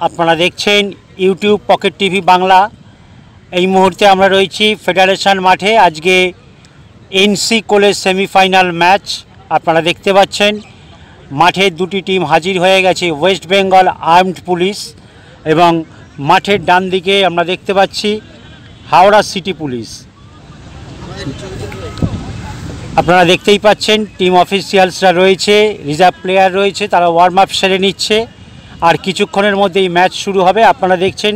আপনারা দেখছেন YouTube pocket TV Bangla. এই মুহূর্তে আমরা রয়েছি ফেডারেশন মাঠে। আজকে এনসি কলেজ সেমিফাইনাল ম্যাচ আপনারা দেখতে পাচ্ছেন। মাঠে দুটি টিম হাজির হয়ে গেছে, ওয়েস্ট বেঙ্গল আর্মড পুলিশ এবং মাঠের ডান দিকে আমরা দেখতে পাচ্ছি হাওড়া সিটি পুলিশ। আপনারা দেখতেই পাচ্ছেন টিম অফিসিয়ালসরা রয়েছে, রিজার্ভ প্লেয়ার রয়েছে, তারা ওয়ার্ম আপ সেরে নিচ্ছে। আর কিছুক্ষণের মধ্যেই ম্যাচ শুরু হবে। আপনারা দেখছেন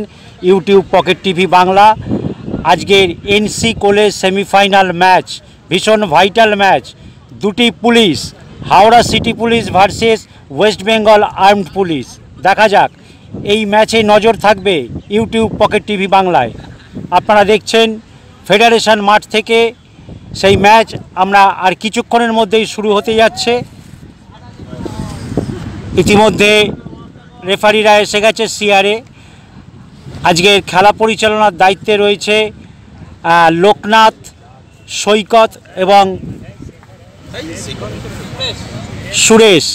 ইউটিউব পকেট টিভি বাংলা। আজকের এনসি কলেজ সেমিফাইনাল ম্যাচ ভীষণ ভাইটাল ম্যাচ। দুটি police, Howrah city police versus West Bengal armed police. দেখা যাক, এই ম্যাচে নজর থাকবে ইউটিউব পকেট টিভি বাংলায়। আপনারা দেখছেন ফেডারেশন মাঠ থেকে সেই ম্যাচ আমরা আর কিছুক্ষণের মধ্যেই শুরু হতে যাচ্ছে। ইতিমধ্যে রেফারিরা এসে গেছে সিআরে। আজকের খেলা পরিচালনার দায়িত্বে রয়েছে লোকনাথ, সৈকত এবং সুরেশ।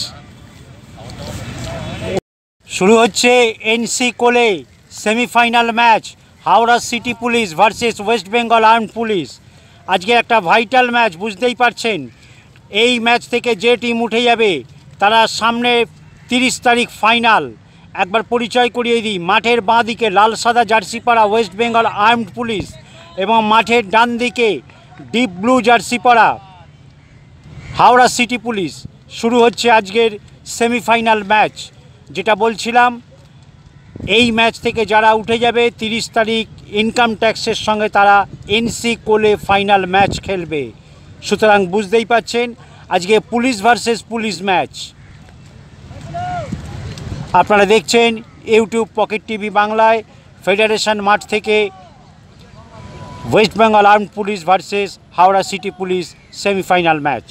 শুরু হচ্ছে এনসি কোলে semifinal match, Howrah city police versus West Bengal armed police. আজকে একটা ভাইটাল ম্যাচ, বুঝতেই পারছেন। এই ম্যাচ থেকে যে টিম উঠে যাবে তারা সামনে 30 তারিখ ফাইনাল। একবার পরিচয় করিয়ে দিই, মাঠের বাঁ দিকে লাল সাদা জার্সি পরা ওয়েস্ট বেঙ্গল আর্মড পুলিশ এবং মাঠের ডান দিকে ডিপ ব্লু জার্সি পরা হাওড়া সিটি পুলিশ। শুরু হচ্ছে আজকের সেমিফাইনাল ম্যাচ। যেটা বলছিলাম, এই ম্যাচ থেকে যারা উঠে যাবে 30 তারিখ ইনকাম ট্যাক্সের সঙ্গে তারা এনসি কোলে ফাইনাল ম্যাচ খেলবে। সুতরাং বুঝতেই পাচ্ছেন আজকে পুলিশ ভার্সেস পুলিশ ম্যাচ। আপনারা দেখছেন ইউটিউব পকেট টিভি বাংলায় ফেডারেশন মাঠ থেকে West Bengal armed police versus Howrah city police semifinal match.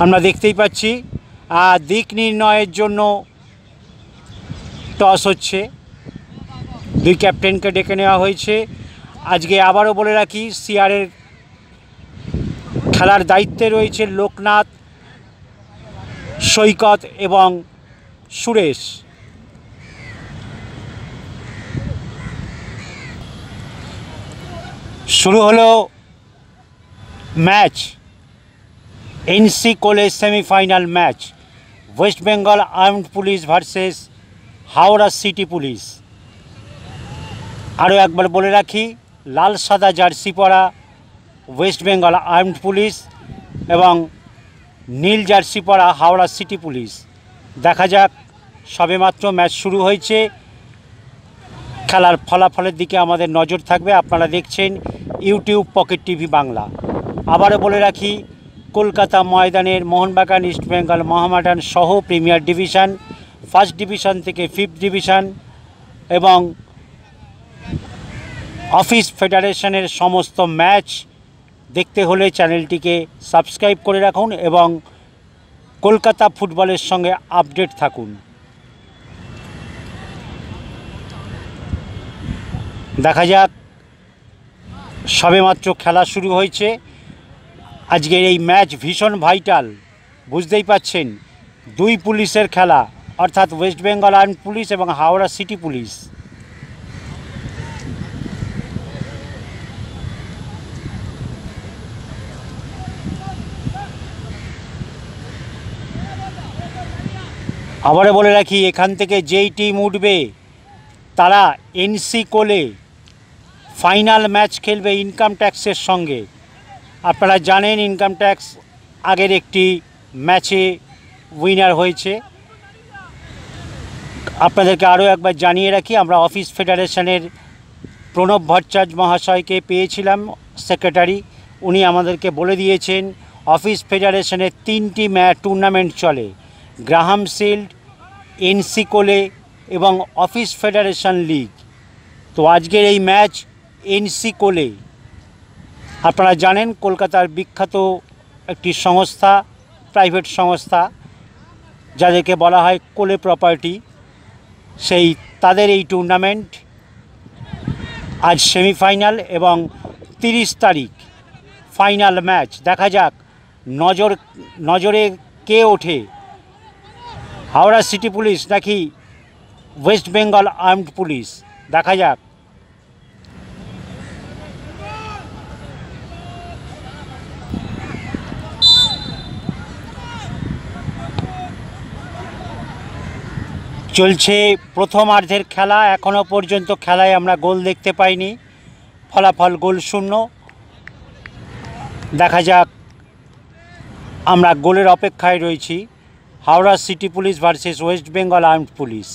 আমরা দেখতেই পাচ্ছি দিক নির্ণয়ের জন্য টস হচ্ছে। দুই ক্যাপ্টেনকে ডেকে নেওয়া হয়েছে। আজকে আবারও বলে রাখি, সিআরের খেলার দায়িত্বে রয়েছে লোকনাথ, সৈকত এবং সুরেশ। শুরু হলো match, NC college semifinal match, West Bengal armed police versus Howrah city police. আরও একবার বলে রাখি, লাল সাদা জার্সি পরা ওয়েস্ট বেঙ্গল আর্মড পুলিশ এবং নীল জার্সি পরা হাওড়া সিটি পুলিশ। দেখা যাক, সবেমাত্র ম্যাচ শুরু হয়েছে। খেলার ফলাফলের দিকে আমাদের নজর থাকবে। আপনারা দেখছেন ইউটিউব পকেট টিভি বাংলা। আবারও বলে রাখি, কলকাতা ময়দানের মোহনবাগান, ইস্টবেঙ্গল মোহামেডান সহ প্রিমিয়ার ডিভিশন, ফার্স্ট ডিভিশন থেকে 5th ডিভিশন এবং অফিস ফেডারেশনের সমস্ত ম্যাচ দেখতে হলে চ্যানেলটিকে সাবস্ক্রাইব করে রাখুন এবং কলকাতা ফুটবলের সঙ্গে আপডেট থাকুন। দেখা যাক, সবেমাত্র খেলা শুরু হয়েছে। আজকের এই ম্যাচ ভীষণ ভাইটাল, বুঝতেই পাচ্ছেন। দুই পুলিশের খেলা, অর্থাৎ ওয়েস্ট বেঙ্গল আর্মড পুলিশ এবং হাওড়া সিটি পুলিশ। আবারও বলে রাখি, এখান থেকে যেই টিম উঠবে তারা এনসি কোলে ফাইনাল ম্যাচ খেলবে ইনকাম ট্যাক্সের সঙ্গে। আপনারা জানেন ইনকাম ট্যাক্স আগের একটি ম্যাচে উইনার হয়েছে। আপনাদেরকে আরও একবার জানিয়ে রাখি, আমরা অফিস ফেডারেশনের প্রণব ভট্টাচার্য মহাশয়কে পেয়েছিলাম, সেক্রেটারি। উনি আমাদেরকে বলে দিয়েছেন অফিস ফেডারেশনের 3টি টুর্নামেন্ট চলে, গ্রাহাম শিল্ড, এনসি কোলে এবং অফিস ফেডারেশন লিগ। তো আজকের এই ম্যাচ এনসি কোলে। আপনারা জানেন কলকাতার বিখ্যাত একটি সংস্থা, প্রাইভেট সংস্থা, যাদেরকে বলা হয় কোলে প্রপার্টি, সেই তাদের এই টুর্নামেন্ট আজ সেমিফাইনাল এবং 30 তারিখ ফাইনাল ম্যাচ। দেখা যাক নজরে কে ওঠে, হাওড়া সিটি পুলিশ নাকি ওয়েস্ট বেঙ্গল আর্মড পুলিশ। দেখা যাক। চলছে প্রথমার্ধের খেলা। এখনও পর্যন্ত খেলায় আমরা গোল দেখতে পাইনি, ফলাফল গোল শূন্য। দেখা যাক, আমরা গোলের অপেক্ষায় রয়েছি। Howrah city police versus West Bengal armed police.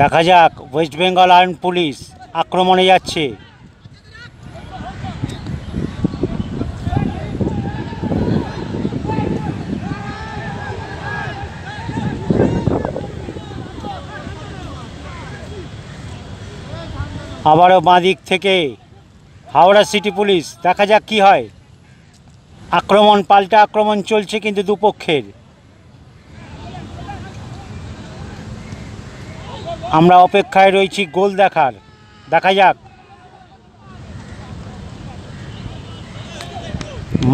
দেখা যাক, ওয়েস্ট বেঙ্গল আর্মড পুলিশ আক্রমণে যাচ্ছে। আবারও বাঁ দিক থেকে হাওড়া সিটি পুলিশ। দেখা যাক কি হয়। আক্রমণ, পাল্টা আক্রমণ চলছে কিন্তু দুপক্ষের। আমরা অপেক্ষায় রয়েছি গোল দেখার। দেখা যাক।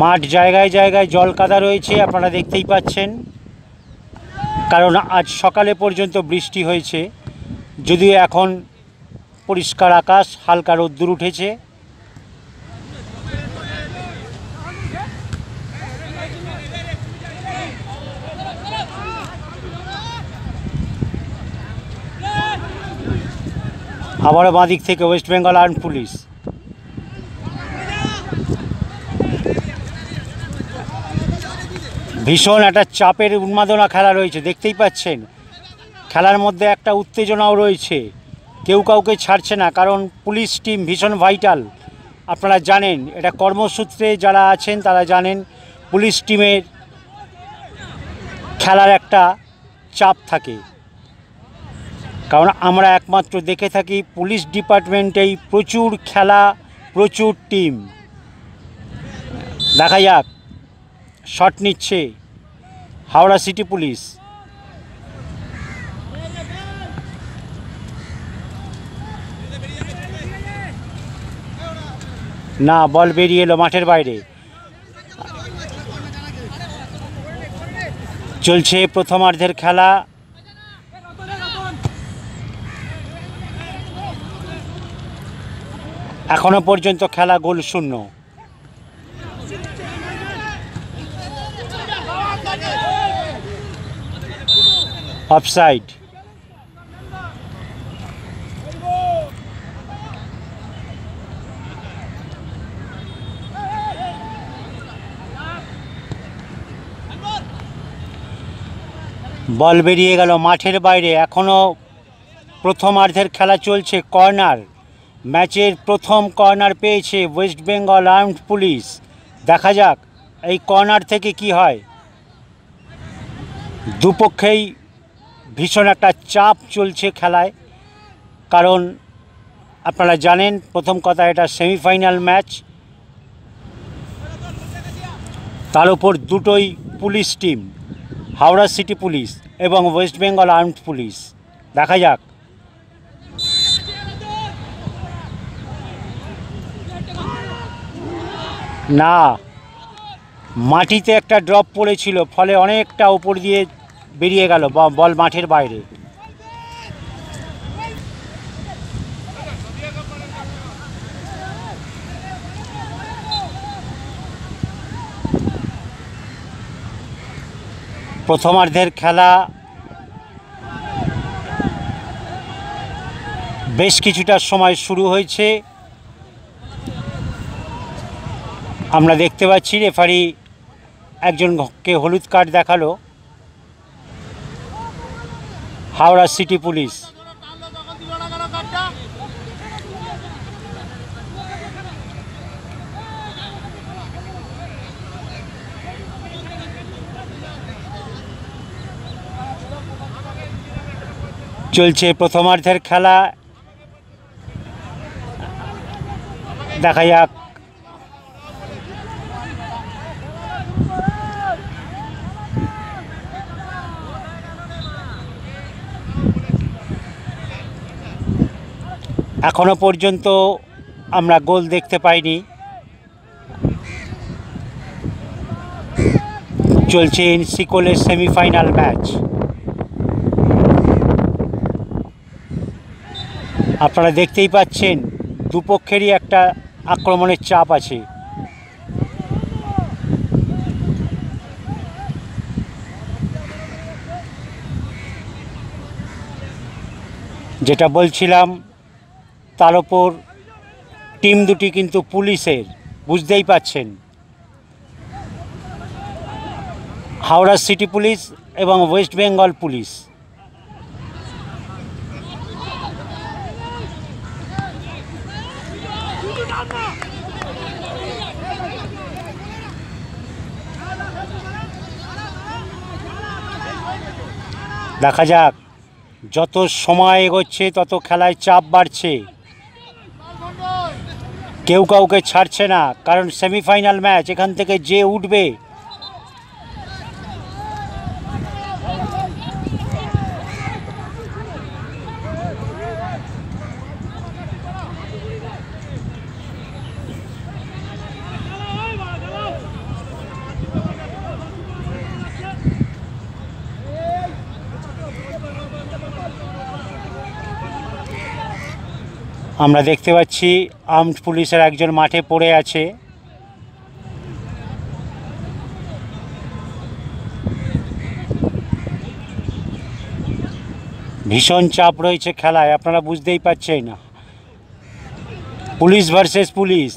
মাঠ জায়গায় জায়গায় জল কাদা রয়েছে, আপনারা দেখতেই পাচ্ছেন, কারণ আজ সকালে পর্যন্ত বৃষ্টি হয়েছে। যদিও এখন পরিষ্কার আকাশ, হালকা রোদ্দুর উঠেছে। আবারও বাঁ দিক থেকে ওয়েস্ট বেঙ্গল আর্মড পুলিশ। ভীষণ একটা চাপের উন্মাদনা খেলা রয়েছে, দেখতেই পাচ্ছেন। খেলার মধ্যে একটা উত্তেজনাও রয়েছে, কেউ কাউকে ছাড়ছে না, কারণ পুলিশ টিম ভীষণ ভাইটাল। আপনারা জানেন, এটা কর্মসূত্রে যারা আছেন তারা জানেন, পুলিশ টিমের খেলার একটা চাপ থাকে। কারণ আমরা একমাত্র দেখে থাকি পুলিশ ডিপার্টমেন্টেই প্রচুর খেলা, প্রচুর টিম। দেখা যাক, শট নিচ্ছে হাওড়া সিটি পুলিশ। না, বল বেরিয়ে এলো মাঠের বাইরে। চলছে প্রথমার্ধের খেলা। এখনো পর্যন্ত খেলা গোল শূন্য। অফসাইড। বল বেরিয়ে গেল মাঠের বাইরে। এখনও প্রথমার্ধের খেলা চলছে। কর্নার, ম্যাচের প্রথম কর্নার পেয়েছে ওয়েস্ট বেঙ্গল আর্মড পুলিশ। দেখা যাক এই কর্নার থেকে কি হয়। দুপক্ষেই ভীষণ একটা চাপ চলছে খেলায়, কারণ আপনারা জানেন, প্রথম কথা, এটা সেমিফাইনাল ম্যাচ। তার উপর দুটোই police team, Howrah city police এবং ওয়েস্ট বেঙ্গল আর্মড পুলিশ। দেখা যাক। না, মাটিতে একটা ড্রপ পড়েছিল, ফলে অনেকটা উপর দিয়ে বেরিয়ে গেল, বল মাঠের বাইরে। প্রথমার্ধের খেলা বেশ কিছুটা সময় শুরু হয়েছে। আমরা দেখতে পাচ্ছি রেফারি একজনকে হলুদ কার্ড দেখালো। Howrah city police. চলছে প্রথমার্ধের খেলা। দেখা যাক। এখনো পর্যন্ত আমরা গোল দেখতে পাইনি। চলছে এনসি কোলের সেমিফাইনাল ম্যাচ। আপনারা দেখতেই পাচ্ছেন দুপক্ষেরই একটা আক্রমণের চাপ আছে। যেটা বলছিলাম, তার ওপর টিম দুটি কিন্তু পুলিশের, বুঝতেই পাচ্ছেন। হাওড়া সিটি পুলিশ এবং ওয়েস্ট বেঙ্গল পুলিশ। দেখা যাক, যত সময় এগোচ্ছে তত খেলায় চাপ বাড়ছে। কেউ কাউকে ছাড়ছে না, কারণ সেমিফাইনাল ম্যাচ। এখান থেকে যে উঠবে আমরা দেখতে পাচ্ছি আর্মড পুলিশের একজন মাঠে পড়ে আছে। ভীষণ চাপ রয়েছে খেলায়, আপনারা বুঝতেই পারছেন। Police versus police.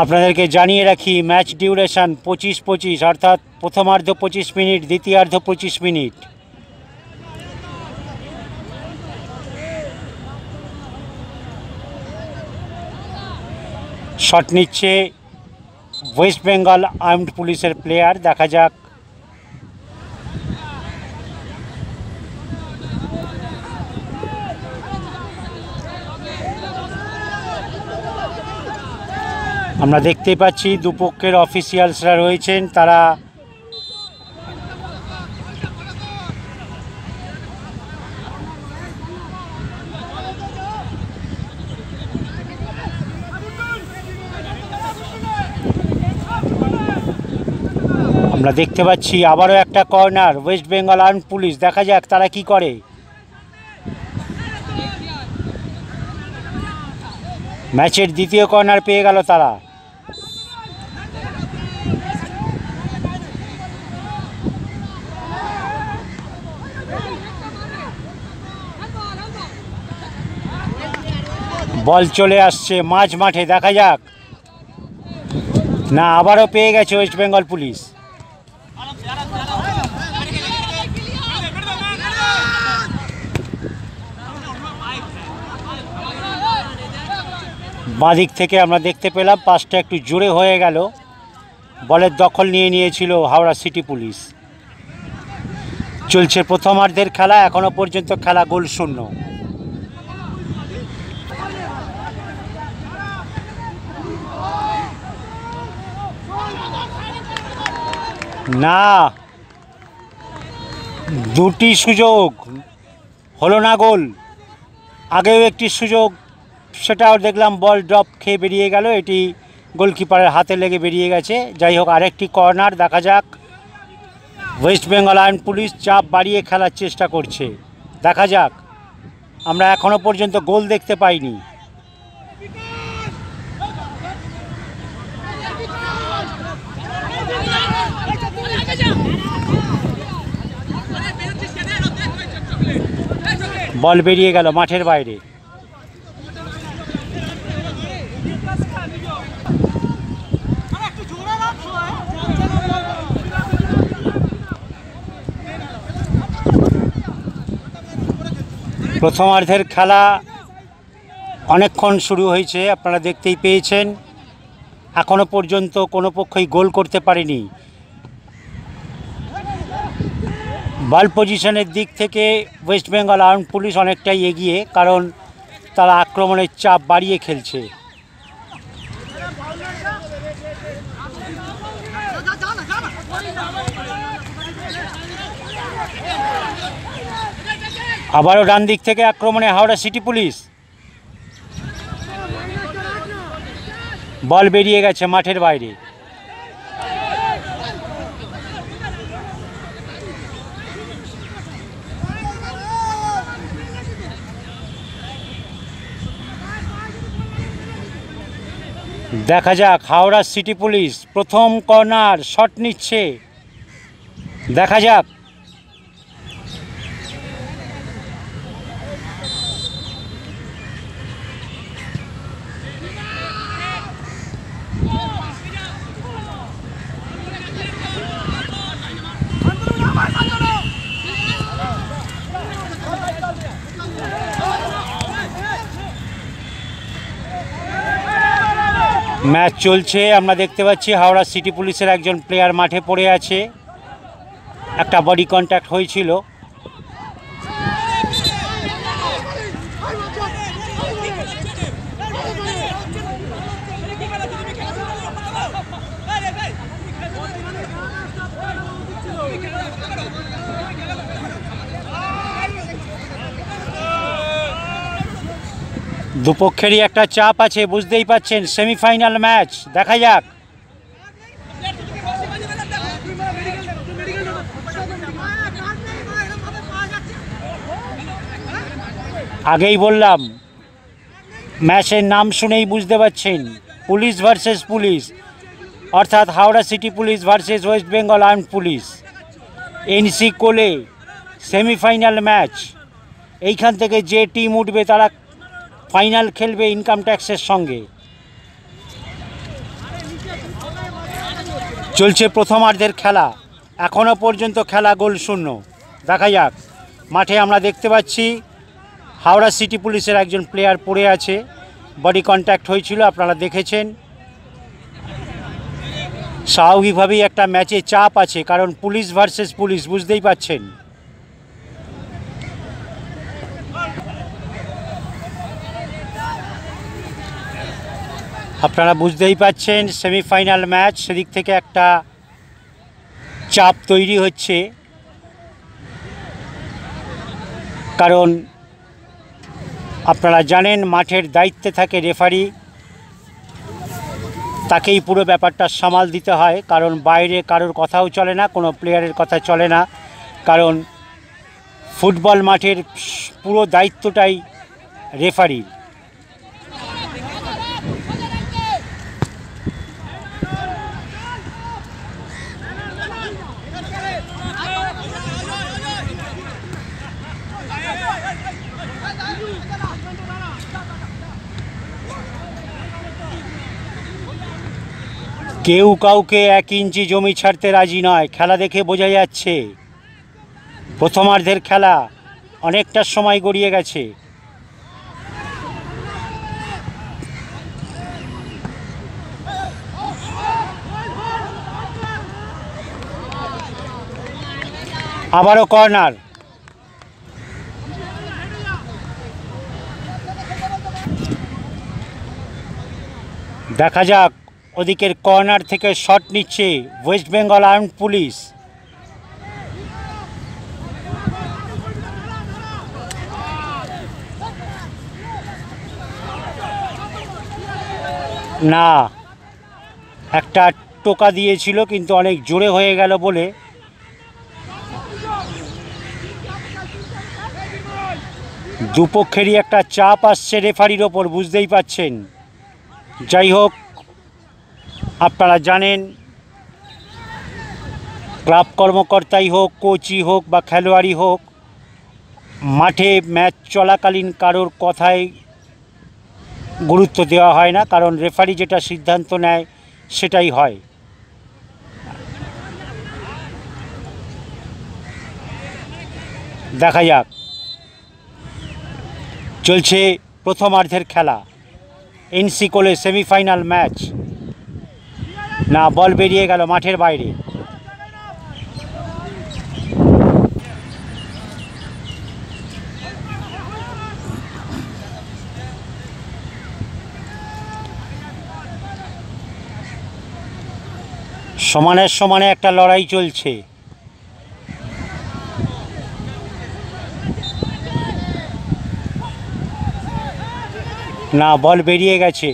আপনাদেরকে জানিয়ে রাখি, ম্যাচ ডিউরেশন 25-25, অর্থাৎ প্রথমার্ধ 25 মিনিট, দ্বিতীয়ার্ধ 25 মিনিট। শট নিচ্ছে ওয়েস্ট বেঙ্গল আর্মড পুলিশের প্লেয়ার। দেখা যাক। আমরা দেখতে পাচ্ছি দুপক্ষের অফিসিয়ালসরা রয়েছেন, তারা আমরা দেখতে পাচ্ছি আবারও একটা corner West Bengal armed police. দেখা যাক তারা কি করে। ম্যাচের দ্বিতীয় কর্নার পেয়ে গেল তারা। বল চলে আসছে মাঝ মাঠে। দেখা যাক। না, আবারও পেয়ে গেছে ওয়েস্ট বেঙ্গল পুলিশ। বাঁদিক থেকে আমরা দেখতে পেলাম পাসটা একটু জোরে হয়ে গেল। বলের দখল নিয়েছিল হাওড়া সিটি পুলিশ। চলছে প্রথমার্ধের খেলা, এখনো পর্যন্ত খেলা গোল শূন্য। না, দুটি সুযোগ হলো না গোল। আগেও একটি সুযোগ, সেটাও দেখলাম বল ড্রপ খেয়ে বেরিয়ে গেল। এটি গোলকিপারের হাতে লেগে বেরিয়ে গেছে। যাই হোক, আরেকটি কর্নার। দেখা যাক। ওয়েস্ট বেঙ্গল আর্মড পুলিশ চাপ বাড়িয়ে খেলার চেষ্টা করছে। দেখা যাক। আমরা এখনো পর্যন্ত গোল দেখতে পাইনি। বল বেরিয়ে গেল মাঠের বাইরে। প্রথমার্ধের খেলা অনেকক্ষণ শুরু হয়েছে, আপনারা দেখতেই পেয়েছেন। এখনো পর্যন্ত কোনো পক্ষই গোল করতে পারেনি। বল পজিশনের দিক থেকে ওয়েস্ট বেঙ্গল আর্মড পুলিশ অনেকটাই এগিয়ে, কারণ তারা আক্রমণের চাপ বাড়িয়ে খেলছে। আবারও ডান দিক থেকে আক্রমণে হাওড়া সিটি পুলিশ। বল বেরিয়ে গেছে মাঠের বাইরে। দেখা যাক হাওড়া সিটি পুলিশ প্রথম কর্নার শট নিচ্ছে, দেখা যাক। ম্যাচ চলছে, আমরা দেখতে পাচ্ছি হাওড়া সিটি পুলিশের একজন প্লেয়ার মাঠে পড়ে আছে, একটা বডি কন্ট্যাক্ট হয়েছিল। দুপক্ষেরই একটা চাপ আছে, বুঝতেই পাচ্ছেন সেমিফাইনাল ম্যাচ, দেখা যাক। আগেই বললাম ম্যাচের নাম শুনেই বুঝতে পাচ্ছেন, পুলিশ ভার্সেস পুলিশ, অর্থাৎ Howrah city police versus West Bengal armed police. NC কোলে সেমিফাইনাল ম্যাচ। এইখান থেকে যে টিম উঠবে তারা ফাইনাল খেলবে ইনকাম ট্যাক্সের সঙ্গে। চলছে প্রথমার্ধের খেলা, এখনও পর্যন্ত খেলা গোল শূন্য। দেখা যাক। মাঠে আমরা দেখতে পাচ্ছি হাওড়া সিটি পুলিশের একজন প্লেয়ার পড়ে আছে, বডি কন্ট্যাক্ট হয়েছিল, আপনারা দেখেছেন। স্বাভাবিকভাবেই একটা ম্যাচে চাপ আছে, কারণ পুলিশ ভার্সেস পুলিশ, বুঝতেই পাচ্ছেন। আপনারা বুঝতেই পাচ্ছেন সেমিফাইনাল ম্যাচ, সেদিক থেকে একটা চাপ তৈরি হচ্ছে, কারণ আপনারা জানেন মাঠের দায়িত্বে থাকে রেফারি, তাকেই পুরো ব্যাপারটা সামাল দিতে হয়, কারণ বাইরে কারোর কথাও চলে না, কোনো প্লেয়ারের কথা চলে না, কারণ ফুটবল মাঠের পুরো দায়িত্বটাই রেফারির। কেউ কাউকে 1 ইঞ্চি জমি ছাড়তে রাজি নয়, খেলা দেখে বোঝা যাচ্ছে। প্রথমার্ধের খেলা, অনেকটা সময় গড়িয়ে গেছে। আবারও কর্নার। দেখা যাক, ওদিকের কর্নার থেকে শট নিচ্ছে ওয়েস্ট বেঙ্গল আর্মড পুলিশ। না, একটা টোকা দিয়েছিল কিন্তু অনেক জোরে হয়ে গেল বলে দুপক্ষেরই একটা চাপ আসছে রেফারির ওপর, বুঝতেই পাচ্ছেন। যাই হোক, আপনারা জানেন ক্লাব কর্মকর্তাই হোক, কোচই হোক বা খেলোয়াড়ই হোক, মাঠে ম্যাচ চলাকালীন কারোর কথায় গুরুত্ব দেওয়া হয় না, কারণ রেফারি যেটা সিদ্ধান্ত নেয় সেটাই হয়। দেখা যাক। চলছে প্রথমার্ধের খেলা, এনসি কোলে সেমিফাইনাল ম্যাচ। না, বল বেরিয়ে গেল মাঠের বাইরে। সমানে সমানে একটা লড়াই চলছে। না, বল বেরিয়ে গেছে।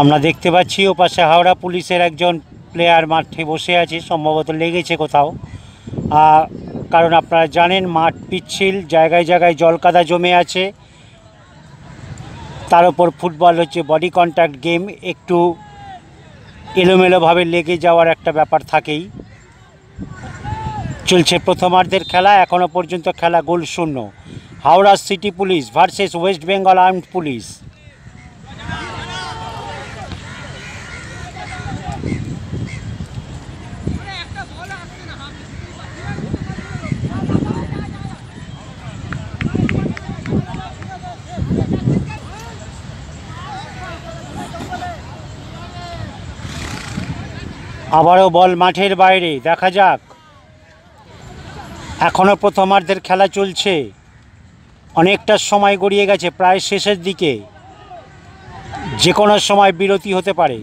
আমরা দেখতে পাচ্ছি ওপাশে হাওড়া পুলিশের একজন প্লেয়ার মাঠে বসে আছে, সম্ভবত লেগেছে কোথাও। কারণ আপনারা জানেন মাঠ পিচ্ছিল, জায়গায় জায়গায় জলকাদা জমে আছে, তার ওপর ফুটবল হচ্ছে বডি কন্ট্যাক্ট গেম, একটু এলোমেলোভাবে লেগে যাওয়ার একটা ব্যাপার থাকেই। চলছে প্রথমার্ধের খেলা, এখনও পর্যন্ত খেলা গোলশূন্য। Howrah city police versus West Bengal armed police. আবারও বল মাঠের বাইরে, দেখা যাক। এখনও প্রথমার্ধের খেলা চলছে, অনেকটা সময় গড়িয়ে গেছে, প্রায় শেষের দিকে, যে কোনো সময় বিরতি হতে পারে।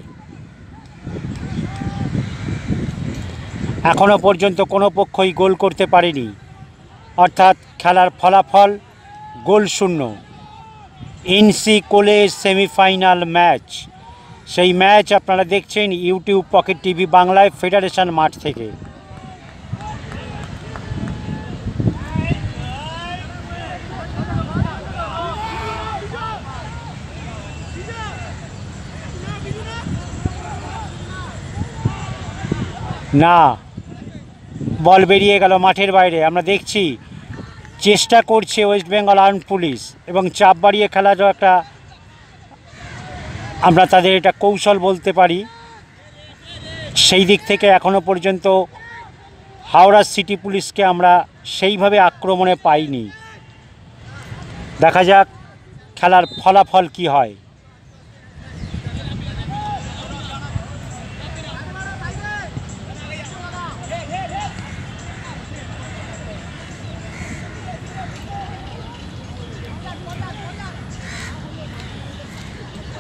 এখনও পর্যন্ত কোনো পক্ষই গোল করতে পারেনি, অর্থাৎ খেলার ফলাফল গোলশূন্য। এনসি কোলে সেমিফাইনাল ম্যাচ, সেই ম্যাচ আপনারা দেখছেন ইউটিউব পকেট টিভি বাংলায় ফেডারেশন মাঠ থেকে। না, বল বেরিয়ে গেল মাঠের বাইরে। আমরা দেখছি চেষ্টা করছে ওয়েস্ট বেঙ্গল আর্মড পুলিশ, এবং চাপ বাড়িয়ে খেলারও একটা, আমরা তাদের এটা কৌশল বলতে পারি। সেই দিক থেকে এখনও পর্যন্ত হাওড়া সিটি পুলিশকে আমরা সেইভাবে আক্রমণে পাইনি। দেখা যাক খেলার ফলাফল কি হয়।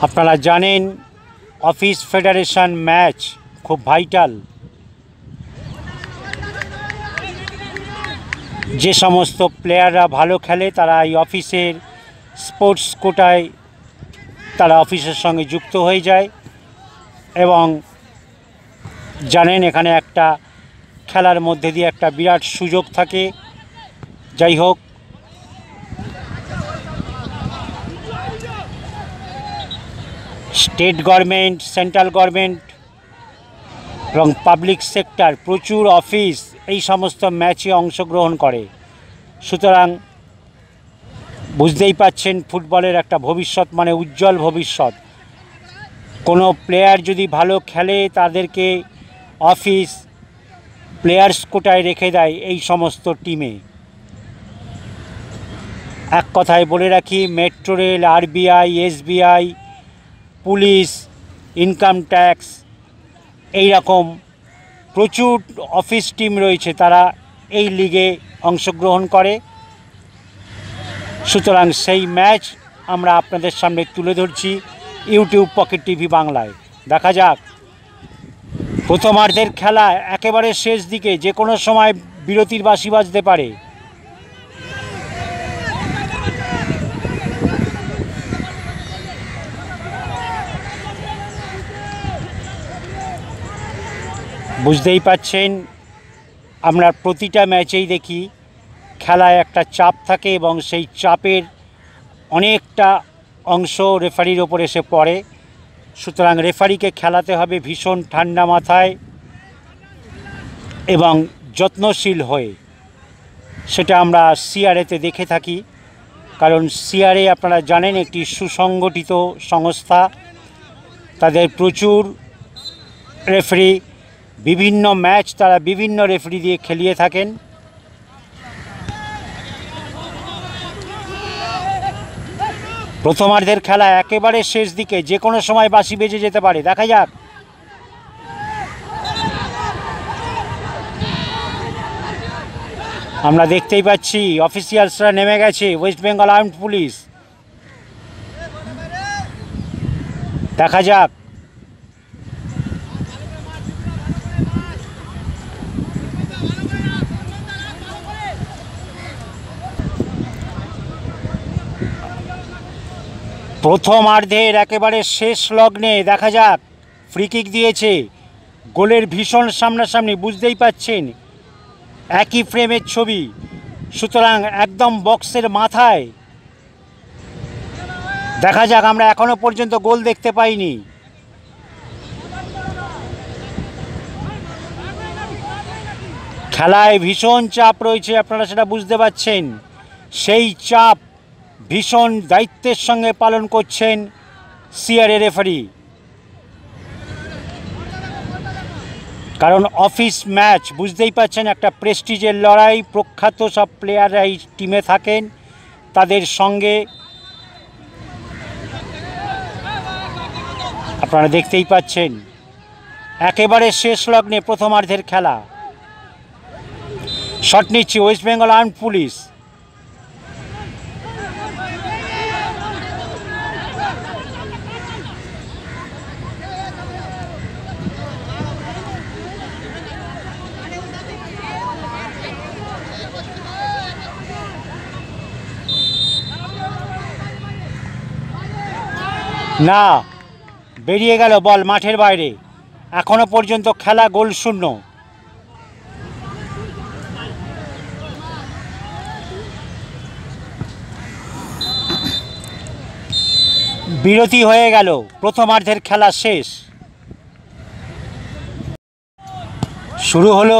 আপনারা জানেন অফিস ফেডারেশন ম্যাচ খুব ভাইটাল। যে সমস্ত প্লেয়াররা ভালো খেলে তারা এই অফিসের স্পোর্টস কোটায় তারা অফিসের সঙ্গে যুক্ত হয়ে যায়, এবং জানেন এখানে একটা খেলার মধ্যে দিয়ে একটা বিরাট সুযোগ থাকে। যাই হোক, স্টেট গভর্নমেন্ট, সেন্ট্রাল গভর্নমেন্ট এবং পাবলিক সেক্টর প্রচুর অফিস এই সমস্ত ম্যাচে অংশগ্রহণ করে। সুতরাং বুঝতেই পাচ্ছেন ফুটবলের একটা ভবিষ্যৎ মানে উজ্জ্বল ভবিষ্যৎ। কোনো প্লেয়ার যদি ভালো খেলে তাদেরকে অফিস প্লেয়ার্স কোটায় রেখে দেয় এই সমস্ত টিমে। এক কথায় বলে রাখি, metro rail, RBI, SBI, police, income tax, এই রকম প্রচুর অফিস টিম রয়েছে, তারা এই লিগে অংশগ্রহণ করে। সুতরাং সেই ম্যাচ আমরা আপনাদের সামনে তুলে ধরছি ইউটিউব পকেট টিভি বাংলায়। দেখা যাক প্রথমার্ধের খেলা একেবারে শেষ দিকে, যে কোনো সময় বিরতির বাঁশি বাজতে পারে। বুঝতেই পাচ্ছেন আমরা প্রতিটা ম্যাচেই দেখি খেলায় একটা চাপ থাকে, এবং সেই চাপের অনেকটা অংশ রেফারির ওপর এসে পড়ে। সুতরাং রেফারিকে খেলাতে হবে ভীষণ ঠান্ডা মাথায় এবং যত্নশীল হয়ে। সেটা আমরা সিআরএতে দেখে থাকি, কারণ সিআরএ আপনারা জানেন একটি সুসংগঠিত সংস্থা, তাদের প্রচুর রেফারি, বিভিন্ন ম্যাচ তারা বিভিন্ন রেফারি দিয়ে খেলিয়ে থাকেন। প্রথমার্ধের খেলা একেবারে শেষ দিকে, যে কোনো সময় বাঁশি বেজে যেতে পারে। দেখা যাক। আমরা দেখতেই পাচ্ছি অফিসিয়ালসরা নেমে গেছে, ওয়েস্ট বেঙ্গল আর্মড পুলিশ। দেখা যাক। প্রথমার্ধের একেবারে শেষ লগ্নে দেখা যাক, ফ্রি কিক দিয়েছে, গোলের ভীষণ সামনাসামনি, বুঝতেই পাচ্ছেন একই ফ্রেমের ছবি, সুতরাং একদম বক্সের মাথায়। দেখা যাক, আমরা এখনো পর্যন্ত গোল দেখতে পাইনি। খেলায় ভীষণ চাপ রয়েছে, আপনারা সেটা বুঝতে পাচ্ছেন। সেই চাপ ভীষণ দায়িত্বের সঙ্গে পালন করছেন সিআরএ রেফারি, কারণ অফিস ম্যাচ, বুঝতেই পাচ্ছেন একটা প্রেস্টিজের লড়াই, প্রখ্যাত সব প্লেয়াররা এই টিমে থাকেন, তাদের সঙ্গে আপনারা দেখতেই পাচ্ছেন একেবারে শেষ লগ্নে প্রথমার্ধের খেলা। শট নিচ্ছে ওয়েস্ট বেঙ্গল আর্মড পুলিশ। না, বেরিয়ে গেল বল মাঠের বাইরে। এখনো পর্যন্ত খেলা গোল শূন্য। বিরতি হয়ে গেল, প্রথমার্ধের খেলা শেষ। শুরু হলো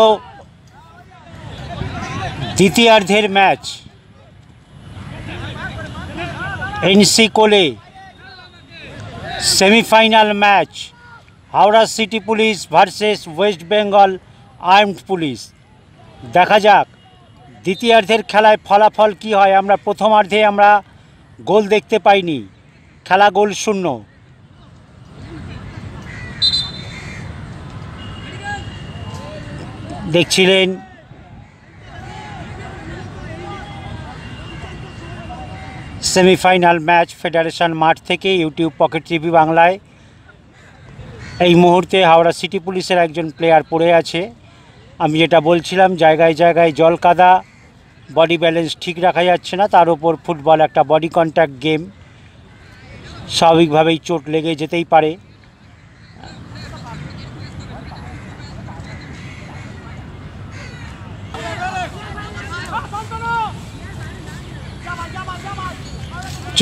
দ্বিতীয়ার্ধের ম্যাচ। এনসি কোলে semifinal match, Howrah city police versus West Bengal armed police. দেখা যাক দ্বিতীয়ার্ধের খেলায় ফলাফল কি হয়। আমরা প্রথমার্ধে আমরা গোল দেখতে পাইনি, খেলা গোল শূন্য। দেখছিলেন সেমিফাইনাল ম্যাচ ফেডারেশন মাঠ থেকে ইউটিউব পকেট টিভি বাংলায়। এই মুহূর্তে হাওড়া সিটি পুলিশের একজন প্লেয়ার পড়ে আছে। আমি যেটা বলছিলাম, জায়গায় জায়গায় জল কাদা, বডি ব্যালেন্স ঠিক রাখা যাচ্ছে না, তার উপর ফুটবল একটা বডি কন্ট্যাক্ট গেম, স্বাভাবিকভাবেই চোট লেগে যেতেই পারে।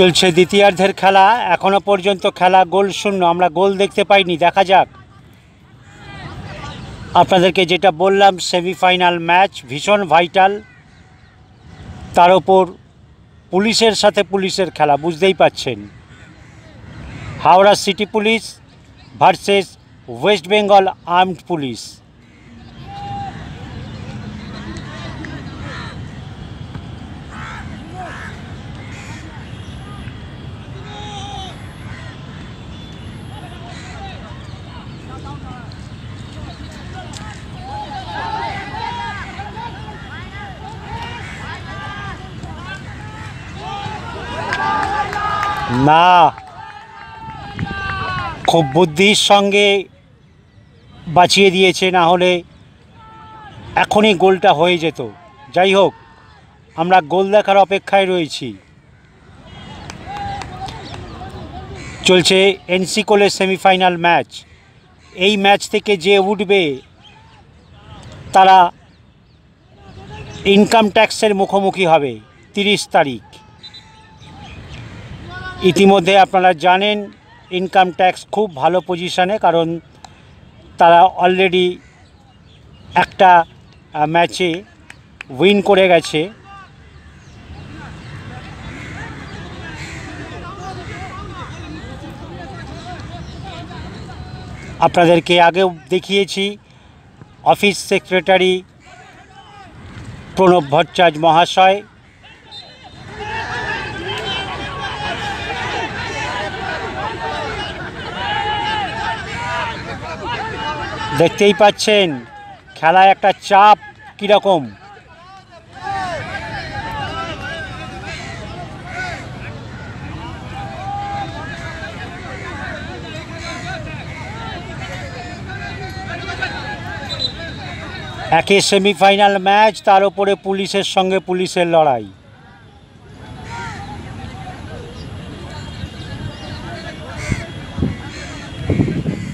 চলছে দ্বিতীয়ার্ধের খেলা, এখনো পর্যন্ত খেলা গোল শূন্য, আমরা গোল দেখতে পাইনি। দেখা যাক। আপনাদেরকে যেটা বললাম, সেমিফাইনাল ম্যাচ ভীষণ ভাইটাল, তার ওপর পুলিশের সাথে পুলিশের খেলা, বুঝতেই পাচ্ছেন। Howrah city police versus West Bengal armed police. না, খুব বুদ্ধির সঙ্গে বাঁচিয়ে দিয়েছে, না হলে এখনই গোলটা হয়ে যেত। যাই হোক, আমরা গোল দেখার অপেক্ষায় রয়েছি। চলছে এনসি কোলের সেমিফাইনাল ম্যাচ। এই ম্যাচ থেকে যে উঠবে তারা ইনকাম ট্যাক্সের মুখোমুখি হবে 30 তারিখ। ইতিমধ্যে আপনারা জানেন ইনকাম ট্যাক্স খুব ভালো পজিশানে, কারণ তারা অলরেডি একটা ম্যাচে উইন করে গেছে। আপনাদেরকে আগেও দেখিয়েছি, অফিস সেক্রেটারি প্রণব ভট্টাচার্য মহাশয় দেখতেই পাচ্ছেন খেলায় একটা চাপ কীরকম। একে সেমিফাইনাল ম্যাচ, তার উপরে পুলিশের সঙ্গে পুলিশের লড়াই।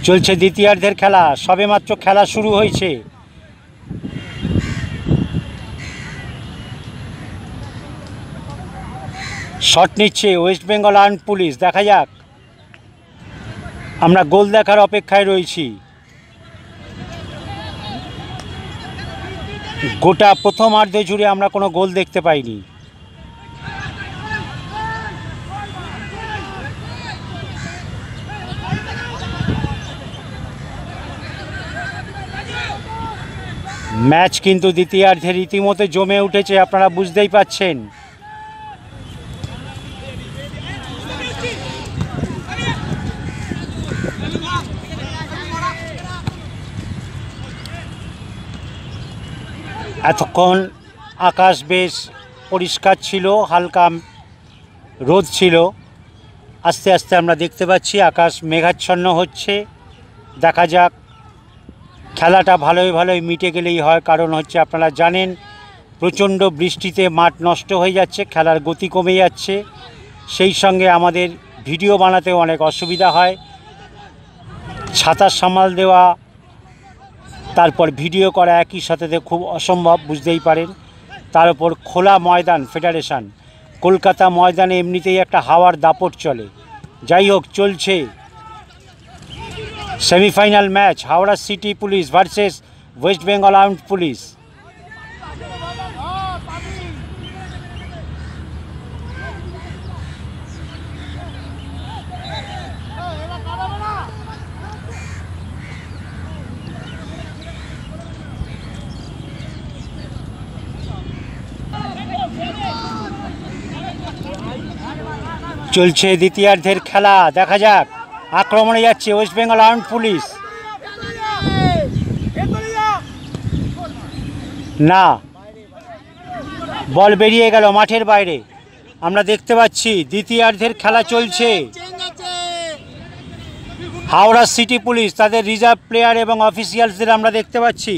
চলছে দ্বিতীয়ার্ধের খেলা, সবেমাত্র খেলা শুরু হয়েছে। শট নিচ্ছে ওয়েস্ট বেঙ্গল আর্মড পুলিশ, দেখা যাক। আমরা গোল দেখার অপেক্ষায় রয়েছি। গোটা প্রথমার্ধে জুড়ে আমরা কোনো গোল দেখতে পাইনি। ম্যাচ কিন্তু দ্বিতীয়ার্ধে রীতিমতো জমে উঠেছে, আপনারা বুঝতেই পাচ্ছেন। এতক্ষণ আকাশ বেশ পরিষ্কার ছিল, হালকা রোদ ছিল। আস্তে আস্তে আমরা দেখতে পাচ্ছি আকাশ মেঘাচ্ছন্ন হচ্ছে। দেখা যাক, খেলাটা ভালোই মিটে গেলেই হয়। কারণ হচ্ছে আপনারা জানেন প্রচণ্ড বৃষ্টিতে মাঠ নষ্ট হয়ে যাচ্ছে, খেলার গতি কমে যাচ্ছে। সেই সঙ্গে আমাদের ভিডিও বানাতেও অনেক অসুবিধা হয়। ছাতা সামাল দেওয়া, তারপর ভিডিও করা একই সাথে খুব অসম্ভব, বুঝতেই পারেন। তার উপর খোলা ময়দান, ফেডারেশন কলকাতা ময়দানে এমনিতেই একটা হাওয়ার দাপট চলে। যাই হোক, চলছে semifinal match, Howrah city police versus West Bengal armed police. চলছে দ্বিতীয়ার্ধের খেলা, দেখা যাক। আক্রমণে যাচ্ছে ওয়েস্ট বেঙ্গল আর্মড পুলিশ। না, বল বেরিয়ে গেল মাঠের বাইরে। আমরা দেখতে পাচ্ছি দ্বিতীয়ার্ধের খেলা চলছে। হাওড়া সিটি পুলিশ তাদের রিজার্ভ প্লেয়ার এবং অফিসিয়ালসদের আমরা দেখতে পাচ্ছি।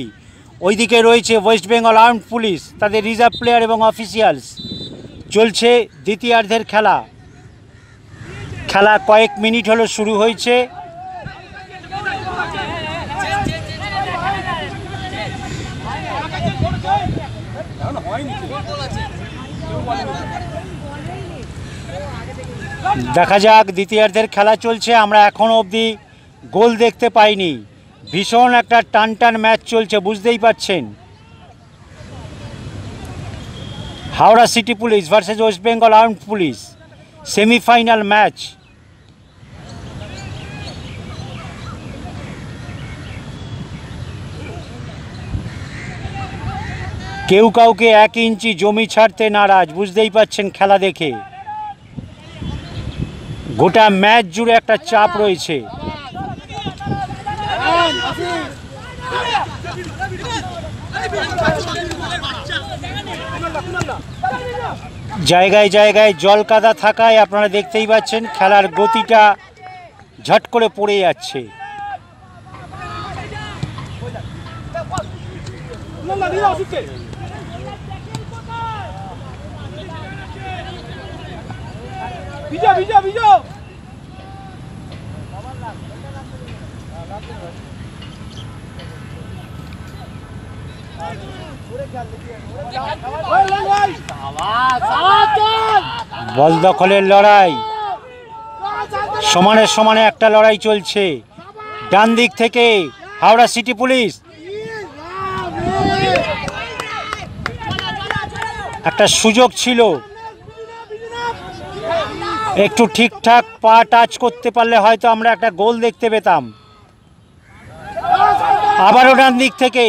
ওইদিকে রয়েছে ওয়েস্ট বেঙ্গল আর্মড পুলিশ, তাদের রিজার্ভ প্লেয়ার এবং অফিসিয়ালস। চলছে দ্বিতীয়ার্ধের খেলা। খেলা কয়েক মিনিট হলো শুরু হয়েছে। দেখা যাক, দ্বিতীয়ার্ধের খেলা চলছে। আমরা এখনও অবধি গোল দেখতে পাইনি। ভীষণ একটা টান ম্যাচ চলছে, বুঝতেই পারছেন। Howrah city police versus West Bengal armed police, semifinal match. কেউ কাউকে 1 ইঞ্চি জমি ছাড়তে নারাজ, বুঝতেই পাচ্ছেন খেলা দেখে। গোটা ম্যাচ জুড়ে একটা চাপ রয়েছে। জায়গায় জায়গায় জল কাদা থাকায় আপনারা দেখতেই পাচ্ছেন খেলার গতিটা ঝট করে পড়ে যাচ্ছে। বল দখলের লড়াই, সমানে সমানে একটা লড়াই চলছে। ডান দিক থেকে হাওড়া সিটি পুলিশ, একটা সুযোগ ছিল, একটু ঠিকঠাক পা টাচ করতে পারলে হয়তো আমরা একটা গোল দেখতে পেতাম। আবারও ডান দিক থেকে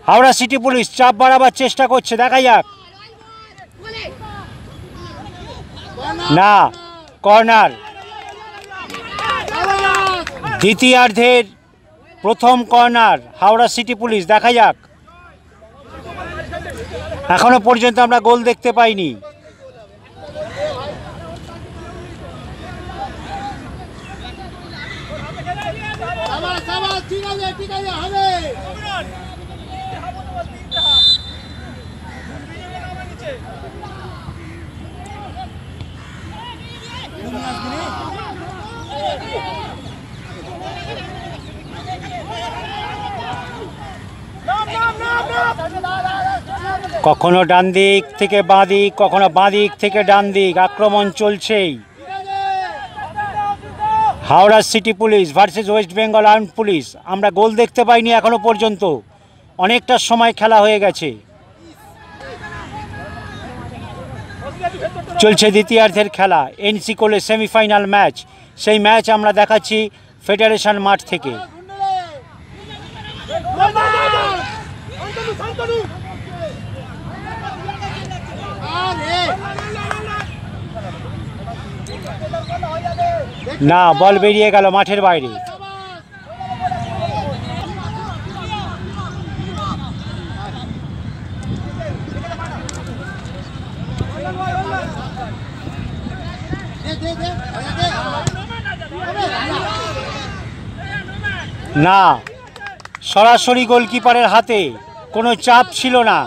হাওড়া সিটি পুলিশ চাপ বাড়াবার চেষ্টা করছে, দেখা যাক। না, কর্নার। দ্বিতীয়ার্ধের প্রথম কর্নার হাওড়া সিটি পুলিশ, দেখা যাক। এখনো পর্যন্ত আমরা গোল দেখতে পাইনি। কখনো ডান দিক থেকে বাঁ দিক, কখনো বাঁ দিক থেকে ডান দিক, আক্রমণ চলছেই। Howrah city police versus West Bengal armed police. আমরা গোল দেখতে পাইনি এখনো পর্যন্ত, অনেকটা সময় খেলা হয়ে গেছে। চলছে দ্বিতীয়ার্ধের খেলা, এনসি কোলে সেমিফাইনাল ম্যাচ। সেই ম্যাচ আমরা দেখাচ্ছি ফেডারেশন মাঠ থেকে। না, বল বেরিয়ে গেল মাঠের বাইরে। না, সরাসরি গোলকিপারের হাতে, কোনো চাপ ছিল না।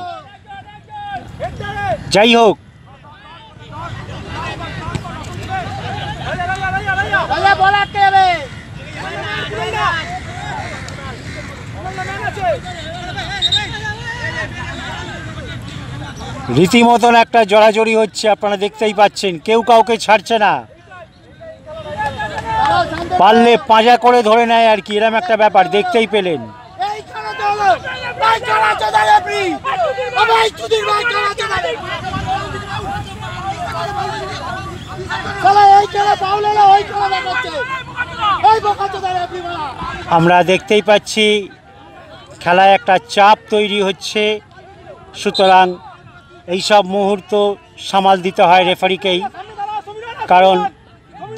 যাই হোক, রীতিমতন একটা জড়াজড়ি হচ্ছে, আপনারা দেখতেই পাচ্ছেন, কেউ কাউকে ছাড়ছে না। পারলে পাঁজা করে ধরে নেয় আর কি, এরকম একটা ব্যাপার দেখতেই পেলেন। আমরা দেখতেই পাচ্ছি খেলায় একটা চাপ তৈরি হচ্ছে, সুতরাং এইসব মুহূর্ত সামাল দিতে হয় রেফারিকেই, কারণ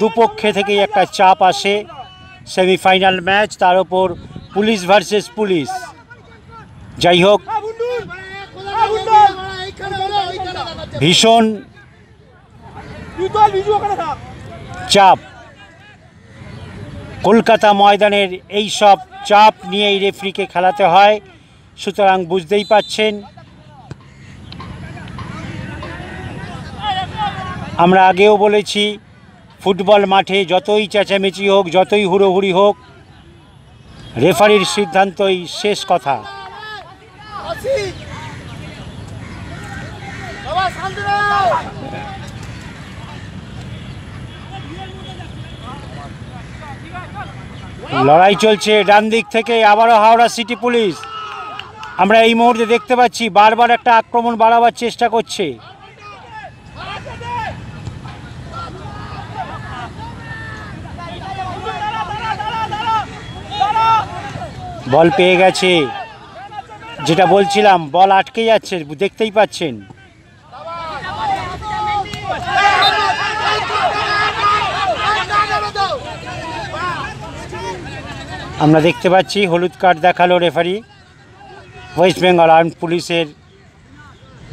দুপক্ষে থেকেই একটা চাপ আসে। সেমিফাইনাল ম্যাচ, তার ওপর পুলিশ ভার্সেস পুলিশ। যাই হোক, ভীষণ চাপ কলকাতা ময়দানের, এই সব চাপ নিয়েই রেফারিকে খেলাতে হয়, সুতরাং বুঝতেই পাচ্ছেন। আমরা আগেও বলেছি, ফুটবল মাঠে যতই চেঁচামেচি হোক, যতই হুড়োহুড়ি হোক, রেফারির সিদ্ধান্তই শেষ কথা। লড়াই চলছে ডান দিক থেকে, আবারও হাওড়া সিটি পুলিশ। আমরা এই মুহূর্তে দেখতে পাচ্ছি বারবার একটা আক্রমণ বাড়াবার চেষ্টা করছে। বল পেয়ে গেছে, যেটা বলছিলাম, বল আটকে যাচ্ছে, দেখতেই পাচ্ছেন। আমরা দেখতে পাচ্ছি হলুদ কার্ড দেখালো রেফারি ওয়েস্ট বেঙ্গল আর্মড পুলিশের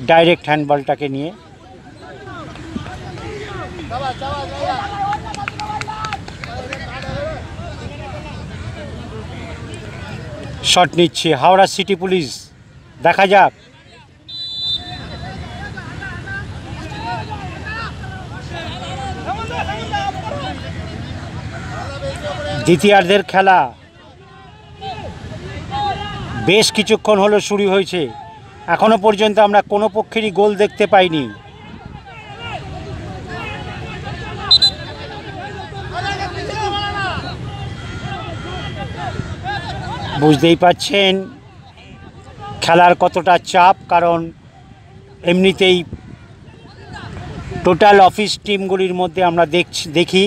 ডাইরেক্ট হ্যান্ডবলটাকে নিয়ে। শট নিচ্ছে হাওড়া সিটি পুলিশ, দেখা যাক। দ্বিতীয়ার্ধের খেলা বেশ কিছুক্ষণ হলো শুরু হয়েছে, এখনো পর্যন্ত আমরা কোনো পক্ষেরই গোল দেখতে পাইনি। বুঝতেই পাচ্ছেন খেলার কতটা চাপ, কারণ এমনিতেই টোটাল অফিস টিমগুলির মধ্যে আমরা দেখি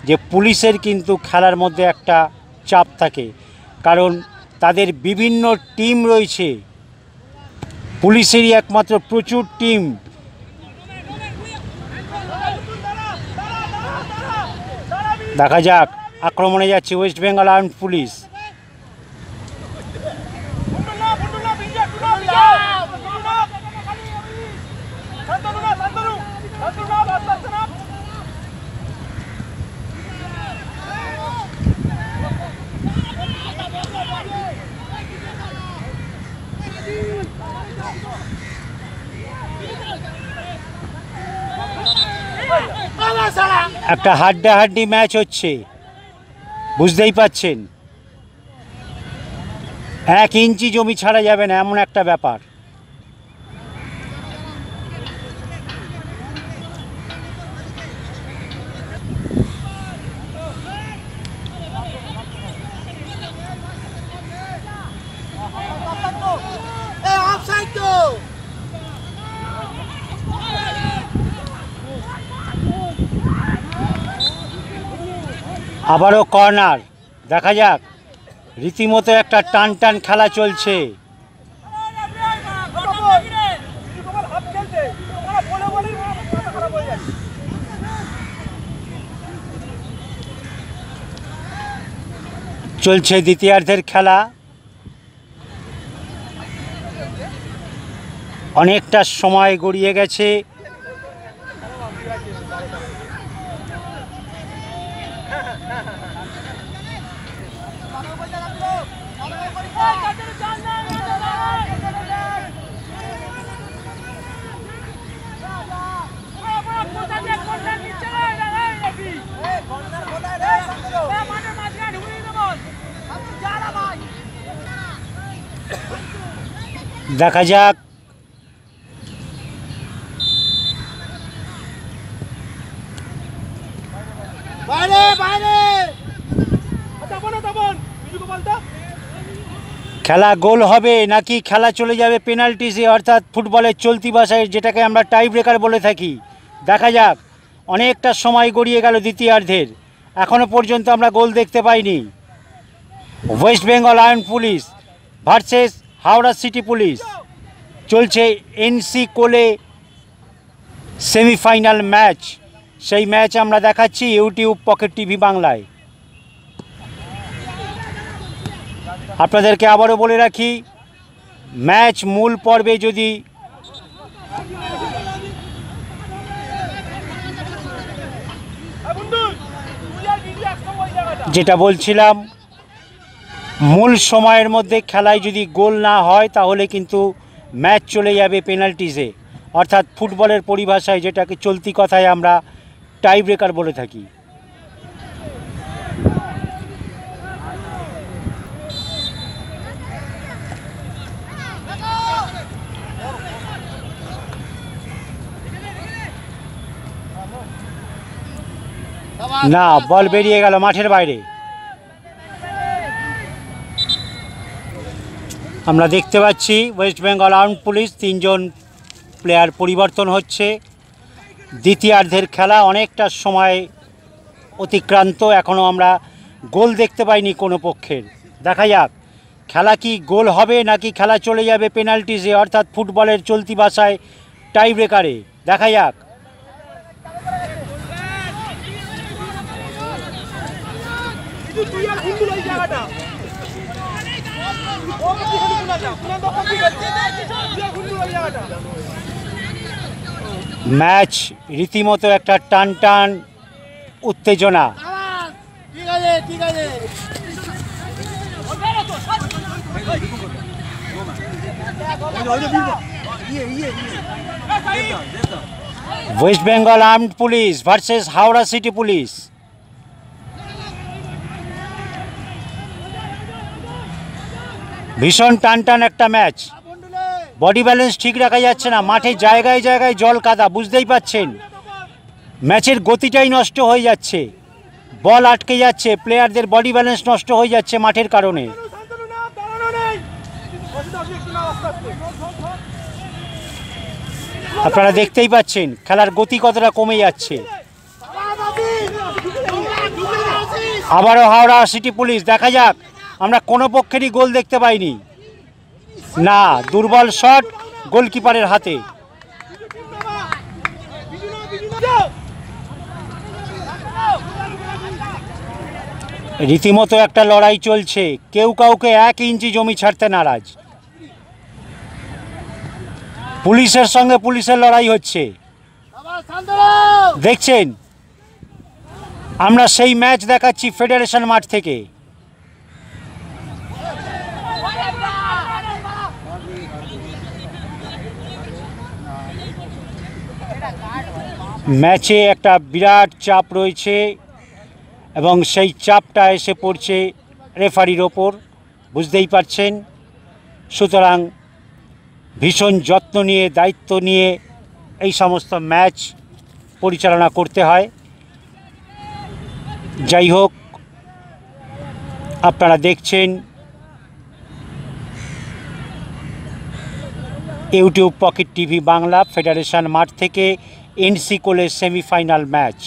যে পুলিশের কিন্তু খেলার মধ্যে একটা চাপ থাকে, কারণ তাদের বিভিন্ন টিম রয়েছে, পুলিশেরই একমাত্র প্রচুর টিম। দেখা যাক, আক্রমণে যাচ্ছে ওয়েস্ট বেঙ্গল আর্মড পুলিশ। একটা হাড্ডাহাড্ডি ম্যাচ হচ্ছে, বুঝতেই পাচ্ছেন। 1 ইঞ্চি জমি ছাড়া যাবে না, এমন একটা ব্যাপার। আবারও কর্নার, দেখা যাক। রীতিমতো একটা টান টান খেলা চলছে। চলছে দ্বিতীয়ার্ধের খেলা। অনেকটা সময় গড়িয়ে গেছে। দেখা যাক। খেলা গোল হবে নাকি খেলা চলে যাবে পেনাল্টিসে, অর্থাৎ ফুটবলের চলতি ভাষায় যেটাকে আমরা টাই ব্রেকার বলে থাকি। দেখা যাক। অনেকটা সময় গড়িয়ে গেল দ্বিতীয়ার্ধের, এখনও পর্যন্ত আমরা গোল দেখতে পাইনি। West Bengal arm police versus Howrah city police চলছে এনসি কোলে সেমিফাইনাল ম্যাচ। সেই ম্যাচ আমরা দেখাচ্ছি ইউটিউব পকেট টিভি বাংলায়। আপনাদেরকে আবারও বলে রাখি, ম্যাচ মূল পর্বে যদি যেটা বলছিলাম, মূল সময়ের মধ্যে খেলায় যদি গোল না হয় তাহলে কিন্তু ম্যাচ চলে যাবে পেনাল্টিসে, অর্থাৎ ফুটবলের পরিভাষায় যেটাকে চলতি কথায় আমরা টাই ব্রেকার বলে থাকি। না, বল বেরিয়ে গেল মাঠের বাইরে। আমরা দেখতে পাচ্ছি ওয়েস্ট বেঙ্গল আর্ম পুলিশ 3 জন প্লেয়ার পরিবর্তন হচ্ছে। দ্বিতীয়ার্ধের খেলা অনেকটা সময় অতিক্রান্ত, এখনও আমরা গোল দেখতে পাইনি কোনো পক্ষের। দেখা যাক খেলা কি গোল হবে নাকি খেলা চলে যাবে পেনাল্টিসে, অর্থাৎ ফুটবলের চলতি ভাষায় টাই ব্রেকারে। দেখা যাক। ম্যাচ রীতিমতো একটা টান টান উত্তেজনা। West Bengal armed police versus Howrah city police. ভীষণ টান টান একটা ম্যাচ। বডি ব্যালেন্স ঠিক রাখা যাচ্ছে না, মাঠে জায়গায় জায়গায় জল কাদা, বুঝতেই পাচ্ছেন। ম্যাচের গতিটাই নষ্ট হয়ে যাচ্ছে, বল আটকে যাচ্ছে, প্লেয়ারদের বডি ব্যালেন্স নষ্ট হয়ে যাচ্ছে মাঠের কারণে। আপনারা দেখতেই পাচ্ছেন খেলার গতি কতটা কমে যাচ্ছে। আবারও হাওড়া সিটি পুলিশ। দেখা যাক, আমরা কোনো পক্ষেরই গোল দেখতে পাইনি। না, দুর্বল শট গোলকিপারের হাতে। রীতিমতো একটা লড়াই চলছে, কেউ কাউকে 1 ইঞ্চি জমি ছাড়তে নারাজ। পুলিশের সঙ্গে পুলিশের লড়াই হচ্ছে, দেখছেন। আমরা সেই ম্যাচ দেখাচ্ছি ফেডারেশন মাঠ থেকে। ম্যাচে একটা বিরাট চাপ রয়েছে এবং সেই চাপটা এসে পড়ছে রেফারির ওপর, বুঝতেই পারছেন। সুতরাং ভীষণ যত্ন নিয়ে দায়িত্ব নিয়ে এই সমস্ত ম্যাচ পরিচালনা করতে হয়। যাই হোক, আপনারা দেখছেন YouTube pocket TV Bangla. Federation মাঠ থেকে এনসি কোলের সেমিফাইনাল ম্যাচ।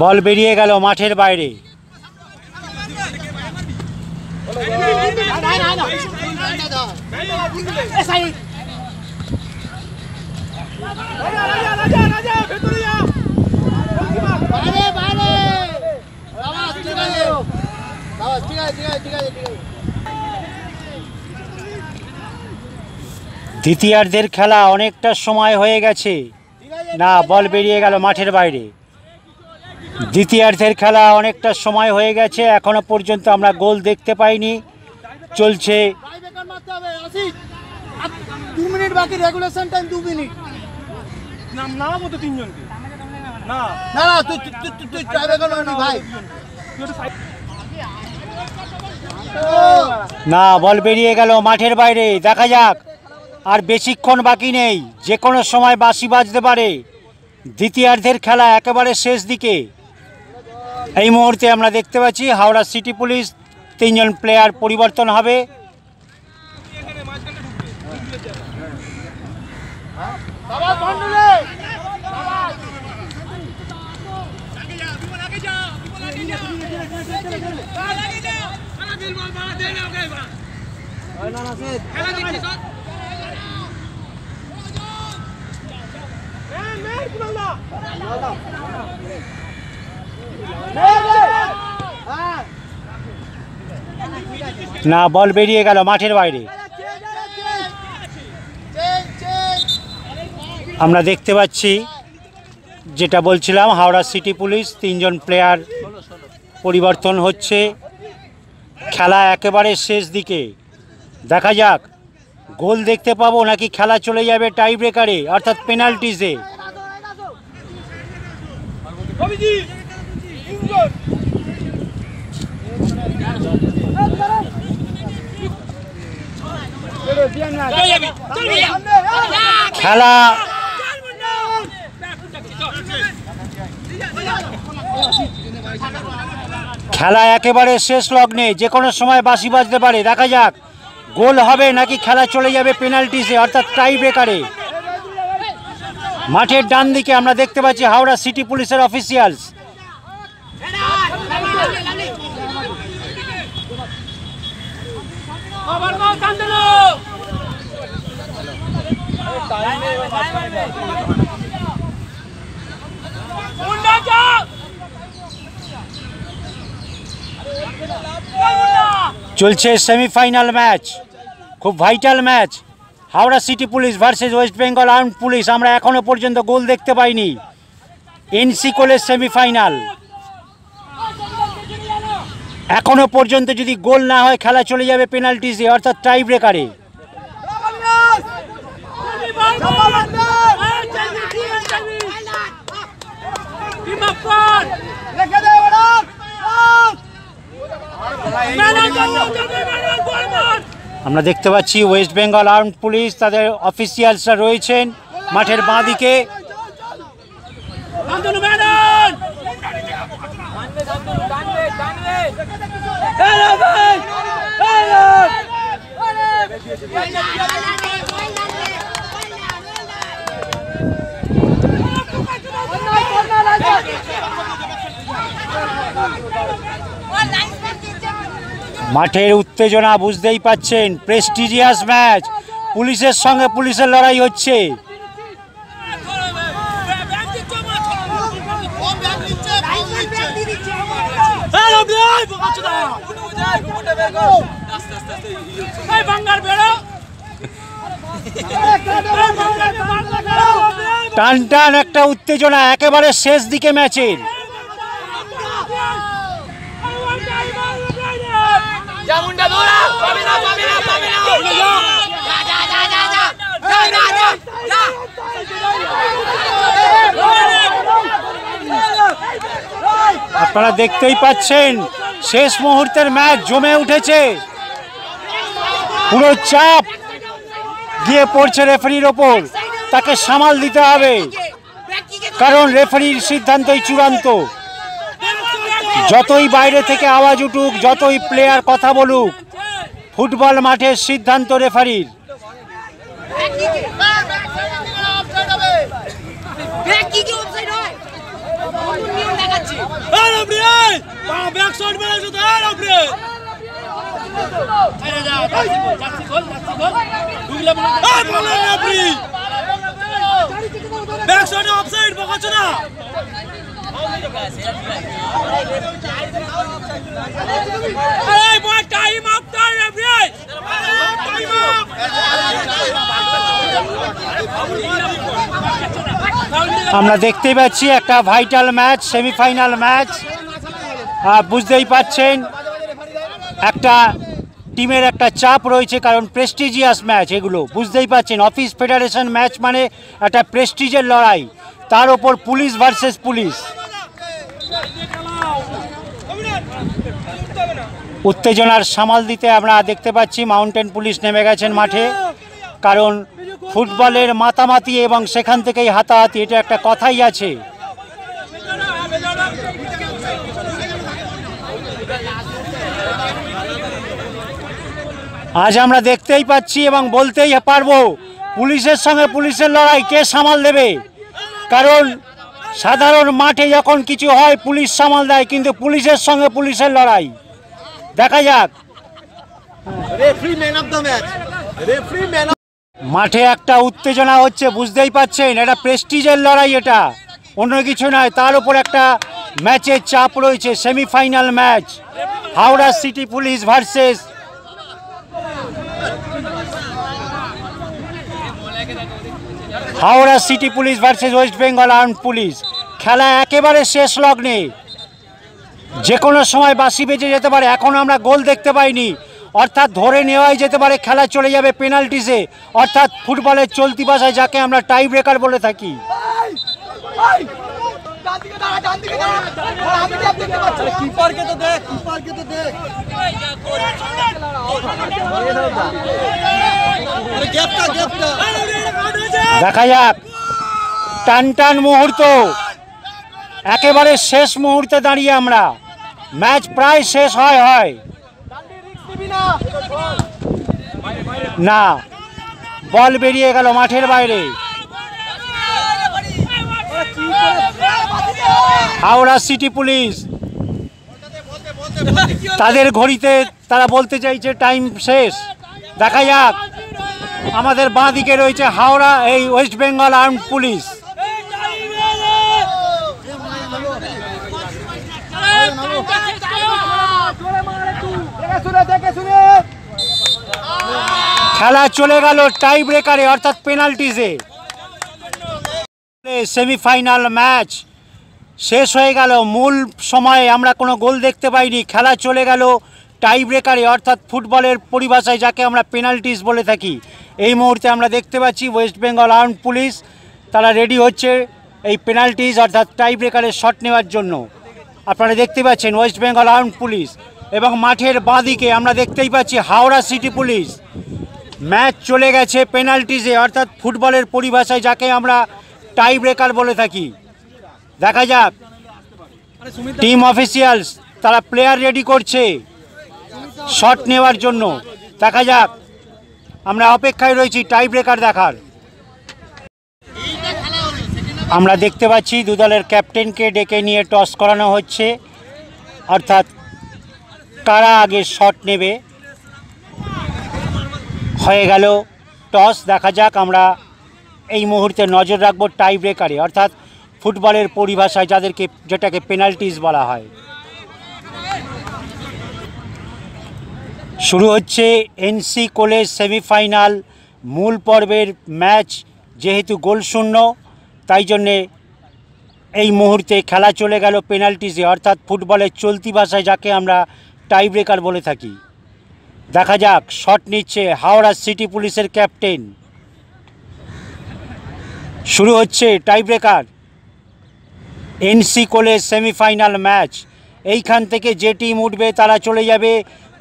বল বেরিয়ে গেল মাঠের বাইরে। দ্বিতীয়ার্ধের খেলা অনেকটা সময় হয়ে গেছে। না, বল বেরিয়ে গেল মাঠের বাইরে। দ্বিতীয়ার্ধের খেলা অনেকটা সময় হয়ে গেছে, এখনো পর্যন্ত আমরা গোল দেখতে পাইনি। চলছে 2 মিনিট বাকি, রেগুলেশন টাইম 2 মিনিট। নামাবো তো তিনজনকে। না না না, তুই ট্রাইব্রেকার নবি ভাই। না, বল বেরিয়ে গেল মাঠের বাইরে। দেখা যাক, আর বেশিক্ষণ বাকি নেই, যে কোনো সময় বাঁশি বাজতে পারে। দ্বিতীয়ার্ধের খেলা একেবারে শেষ দিকে। এই মুহূর্তে আমরা দেখতে পাচ্ছি হাওড়া সিটি পুলিশ 3 জন প্লেয়ার পরিবর্তন হবে। না, বল বেরিয়ে গেল মাঠের বাইরে। আমরা দেখতে পাচ্ছি, যেটা বলছিলাম, হাওড়া সিটি পুলিশ 3 জন প্লেয়ার পরিবর্তন হচ্ছে। খেলা একেবারে শেষ দিকে। দেখা যাক গোল দেখতে পাবো নাকি খেলা চলে যাবে টাই ব্রেকারে, অর্থাৎ পেনাল্টিজে। খেলা খেলা একেবারে শেষ লগ্নে, যে কোনো সময় বাঁশি বাজতে পারে। দেখা যাক গোল হবে নাকি খেলা চলে যাবে পেনাল্টিসে, অর্থাৎ টাই ব্রেকারে। মাঠের ডান দিকে আমরা দেখতে পাচ্ছি হাওড়া সিটি পুলিশের অফিসিয়ালস। চলছে সেমিফাইনাল ম্যাচ, খুব vital match. Howrah city police versus West Bengal armed police. আমরা এখনো পর্যন্ত গোল দেখতে পাইনি। এনসি কোলের সেমিফাইনাল, এখনো পর্যন্ত যদি গোল না হয় খেলা চলে যাবে পেনাল্টিজে, অর্থাৎ টাই ব্রেকারে। আমরা দেখতে পাচ্ছি ওয়েস্ট বেঙ্গল আর্মড পুলিশ, তাদের অফিসিয়ালসরা রয়েছেন মাঠের বাঁ দিকে। মাঠের উত্তেজনা বুঝতেই পাচ্ছেন, প্রেস্টিজিয়াস ম্যাচ, পুলিশের সঙ্গে পুলিশের লড়াই হচ্ছে। টান টান একটা উত্তেজনা একেবারে শেষ দিকে ম্যাচের। আপনারা দেখতেই পাচ্ছেন শেষ মুহূর্তের ম্যাচ জমে উঠেছে, পুরো চাপ গিয়ে পড়ছে রেফারির ওপর, তাকে সামাল দিতে হবে কারণ রেফারির সিদ্ধান্তই চূড়ান্ত। যতই বাইরে থেকে আওয়াজ উঠুক, যতই প্লেয়ার কথা বলুক, ফুটবল মাঠের সিদ্ধান্ত রেফারির। আমরা দেখতে পাচ্ছি একটা ভাইটাল ম্যাচ, সেমিফাইনাল ম্যাচ। বুঝতেই পাচ্ছেন একটা টিমের একটা চাপ রয়েছে কারণ প্রেস্টিজিয়াস ম্যাচ এগুলো, বুঝতেই পাচ্ছেন। অফিস ফেডারেশন ম্যাচ মানে একটা প্রেস্টিজের লড়াই, তার ওপর পুলিশ ভার্সেস পুলিশ। উত্তেজনার সামাল দিতে আমরা দেখতে পাচ্ছি মাউন্টেন পুলিশ নেমে গেছেন মাঠে, কারণ ফুটবলের মাতামাতি এবং সেখান থেকেই হাতাহাতি, এটা একটা কথাই আছে। আজ আমরা দেখতেই পাচ্ছি এবং বলতেই পারবো পুলিশের সঙ্গে পুলিশের লড়াই কে সামাল দেবে, কারণ সাধারণ মাঠে যখন কিছু হয় পুলিশ সামাল দেয়, কিন্তু পুলিশের সঙ্গে পুলিশের লড়াই। দেখা যাক। মাঠে একটা উত্তেজনা হচ্ছে, বুঝতেই পাচ্ছেন, এটা প্রেস্টিজের লড়াই, এটা অন্য কিছু নয়। তার উপর একটা ম্যাচের চাপ রয়েছে, semifinal match, Howrah city police versus Howrah city police versus West Bengal armed police. খেলা একেবারে শেষ লগ্নে, যে কোনো সময় বাঁশি বেজে যেতে পারে। এখন আমরা গোল দেখতে পাইনি, অর্থাৎ ধরে নেওয়াই যেতে পারে খেলা চলে যাবে পেনাল্টিসে, অর্থাৎ ফুটবলের চলতি ভাষায় যাকে আমরা টাই ব্রেকার বলে থাকি। দেখা যাক, টান টান মুহূর্ত, একেবারে শেষ মুহূর্তে দাঁড়িয়ে আমরা, ম্যাচ প্রায় শেষ হয় না, বল বেরিয়ে গেল মাঠের বাইরে। হাওড়া সিটি পুলিশ তাদের ঘড়িতে তারা বলতে চাইছে টাইম শেষ। দেখা যাক, আমাদের বাঁ দিকে রয়েছে হাওড়া এই ওয়েস্ট বেঙ্গল আর্মড পুলিশ। খেলা চলে গেল টাই ব্রেকারে, অর্থাৎ পেনাল্টিজে। সেমিফাইনাল ম্যাচ শেষ হয়ে গেল, মূল সময়ে আমরা কোনো গোল দেখতে পাইনি, খেলা চলে গেল টাই ব্রেকারে, অর্থাৎ ফুটবলের পরিভাষায় যাকে আমরা পেনাল্টিস বলে থাকি। এই মুহূর্তে আমরা দেখতে পাচ্ছি ওয়েস্ট বেঙ্গল আর্মড পুলিশ তারা রেডি হচ্ছে এই পেনাল্টিস অর্থাৎ টাই ব্রেকারের শট নেওয়ার জন্য। আপনারা দেখতে পাচ্ছেন ওয়েস্ট বেঙ্গল আর্মড পুলিশ, এবং মাঠের বাঁদিকে আমরা দেখতেই পাচ্ছি হাওড়া সিটি পুলিশ। ম্যাচ চলে গেছে পেনাল্টিসে, অর্থাৎ ফুটবলের পরিভাষায় যাকে আমরা টাই ব্রেকার বলে থাকি। দেখা যাক, টিম অফিসিয়ালস তারা প্লেয়ার রেডি করছে শট নেওয়ার জন্য। দেখা যাক, আমরা অপেক্ষায় রয়েছি টাই ব্রেকার দেখার। আমরা দেখতে পাচ্ছি দু দলের ক্যাপ্টেনকে ডেকে নিয়ে টস করানো হচ্ছে, অর্থাৎ কারা আগে শট নেবে। হয়ে গেল টস। দেখা যাক, আমরা এই মুহূর্তে নজর রাখবো টাই ব্রেকারে, অর্থাৎ ফুটবলের পরিভাষায় যেটাকে পেনাল্টিস বলা হয়। শুরু হচ্ছে এনসি কলেজ সেমিফাইনাল মূল পর্বের ম্যাচ। যেহেতু গোল শূন্য, তাই জন্যে এই মুহূর্তে খেলা চলে গেল পেনাল্টিসে, অর্থাৎ ফুটবলের চলতি ভাষায় যাকে আমরা টাই ব্রেকার বলে থাকি। দেখা যাক, শট নিচ্ছে হাওড়া সিটি পুলিশের ক্যাপ্টেন। শুরু হচ্ছে tie breaker, NC college semifinal match. এইখান থেকে যে টিম উঠবে তারা চলে যাবে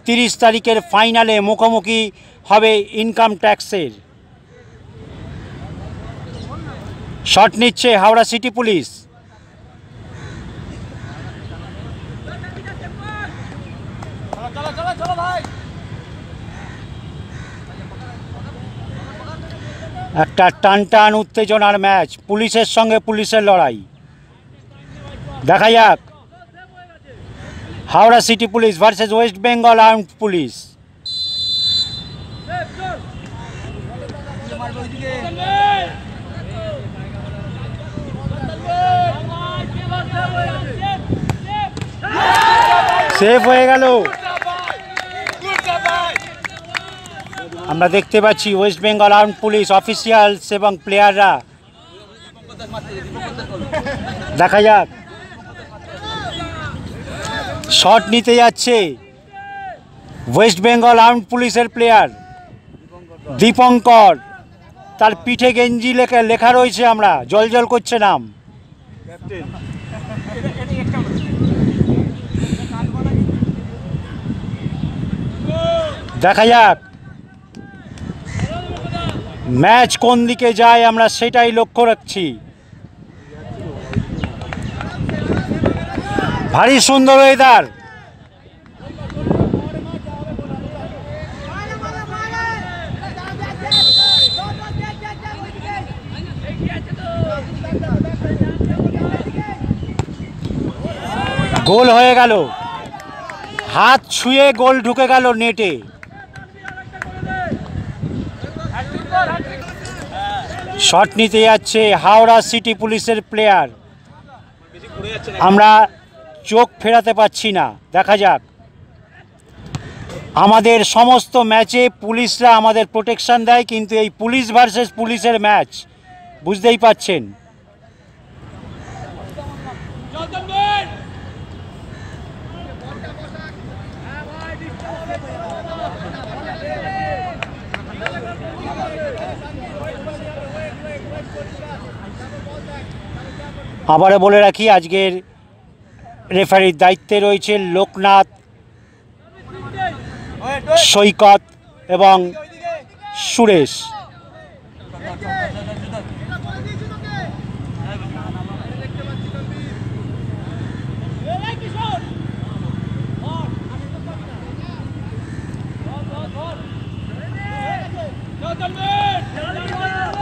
30 তারিখের ফাইনালে, মুখোমুখি হবে ইনকাম ট্যাক্সের। শট নিচ্ছে হাওড়া সিটি পুলিশ। একটা টান টান উত্তেজনার ম্যাচ, পুলিশের সঙ্গে পুলিশের লড়াই। দেখা যাক Howrah city police versus West Bengal armed police. Save হয়ে গেল। আমরা দেখতে পাচ্ছি West Bengal armed police officials এবং প্লেয়াররা। দেখা যাক, শট নিতে যাচ্ছে ওয়েস্ট বেঙ্গল আর্মড পুলিশের প্লেয়ার দীপঙ্কর। তার পিঠে গেঞ্জি লেখা রয়েছে, আমরা জল জল করছে নাম। দেখা যাক ম্যাচ কোন দিকে যায়, আমরা সেটাই লক্ষ্য রাখছি। ভারী সুন্দর ওয়েদার। গোল হয়ে গেল, হাত ছুঁয়ে গোল ঢুকে গেল নেটে। শট নিতে যাচ্ছে হাওড়া সিটি পুলিশের প্লেয়ার। আমরা চোখ ফেরাতে পাচ্ছি না। দেখা যাক, আমাদের সমস্ত ম্যাচে পুলিশরা আমাদের প্রোটেকশন দেয়, কিন্তু এই পুলিশ ভার্সেস পুলিশের ম্যাচ, বুঝতেই পাচ্ছেন। আবারও বলে রাখি, আজকের রেফারির দায়িত্বে রয়েছে লোকনাথ, সৈকত এবং সুরেশ।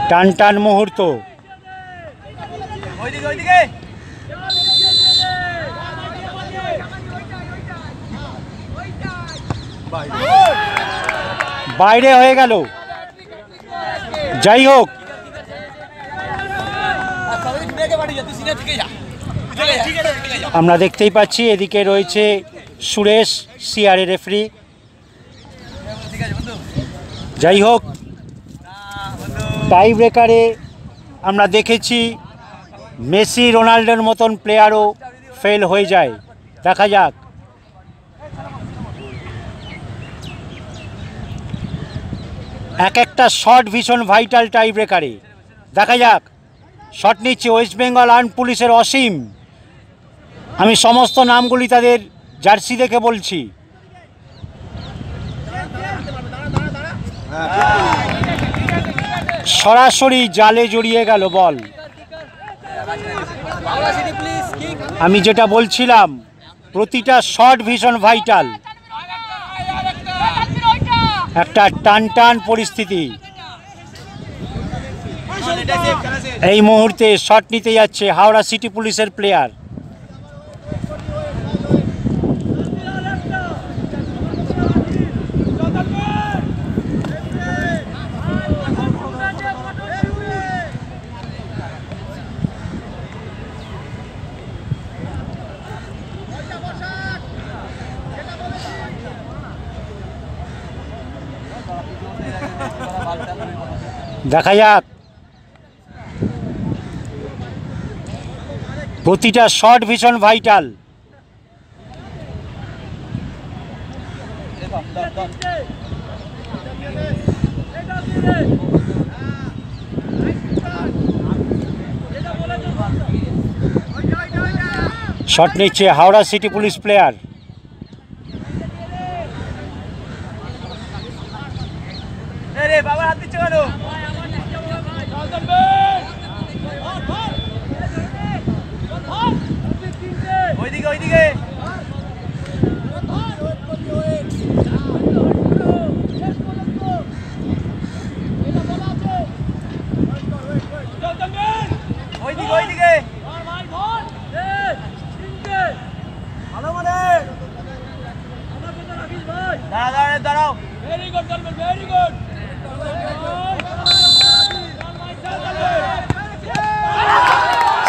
টান টান মুহূর্ত। বাইরে হয়ে গেল। যাই হোক, আমরা দেখতেই পাচ্ছি এদিকে রয়েছে সুরেশ, সিআরএ রেফারি। যাই হোক, টাই ব্রেকারে আমরা দেখেছি মেসি রোনাল্ডোর মতন প্লেয়ারও ফেল হয়ে যায়। দেখা যাক, এক একটা শট ভীষণ ভাইটাল টাই ব্রেকারে। দেখা যাক, শট নিচ্ছে ওয়েস্ট বেঙ্গল আর্মড পুলিশের অসীম। আমি সমস্ত নামগুলি তাদের জার্সি দেখে বলছি। সরাসরি জালে জড়িয়ে গেল বল। আমি যেটা বলছিলাম, প্রতিটা শট ভীষণ ভাইটাল। একটা টান টান পরিস্থিতি। এই মুহূর্তে শট নিতে যাচ্ছে হাওড়া সিটি পুলিশের প্লেয়ার। দেখা যাক, প্রতিটা শট ভীষণ ভাইটাল। শট নিচ্ছে হাওড়া সিটি পুলিশ প্লেয়ার। রে বাবা হাত দিচ্ছে কেন? ওইদিকে ওইদিকে ওইদিকে ওইদিকে ভালো মানে দাঁড়াও দাঁড়াও very good very good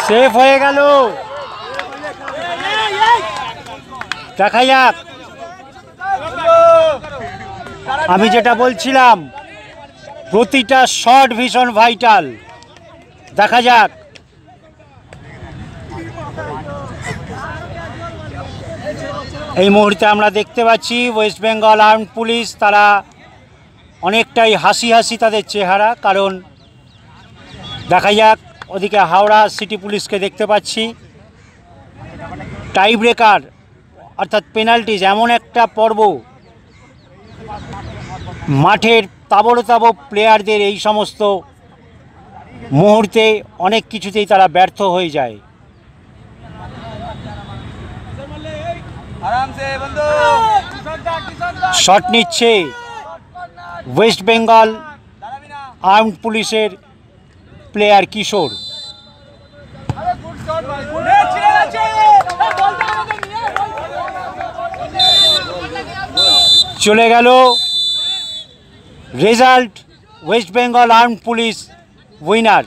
safe হয়ে গেল। দেখা যাক, আমি যেটা বলছিলাম প্রতিটা শট ভীষণ ভাইটাল। দেখা যাক এই মুহূর্তে আমরা দেখতে পাচ্ছি ওয়েস্ট বেঙ্গল আর্মড পুলিশ, তারা অনেকটাই হাসি হাসি তাদের চেহারা, কারণ দেখা যাক ওদিকে হাওড়া সিটি পুলিশকে দেখতে পাচ্ছি। টাই ব্রেকার অর্থাৎ পেনাল্টিজ এমন একটা পর্ব, মাঠের তাবড় প্লেয়ারদের এই সমস্ত মুহূর্তে অনেক কিছুতেই তারা ব্যর্থ হয়ে যায়। শট নিচ্ছে ওয়েস্ট বেঙ্গল আর্মড পুলিশের প্লেয়ার কিশোর। চলে গেল result, West Bengal armed police winner.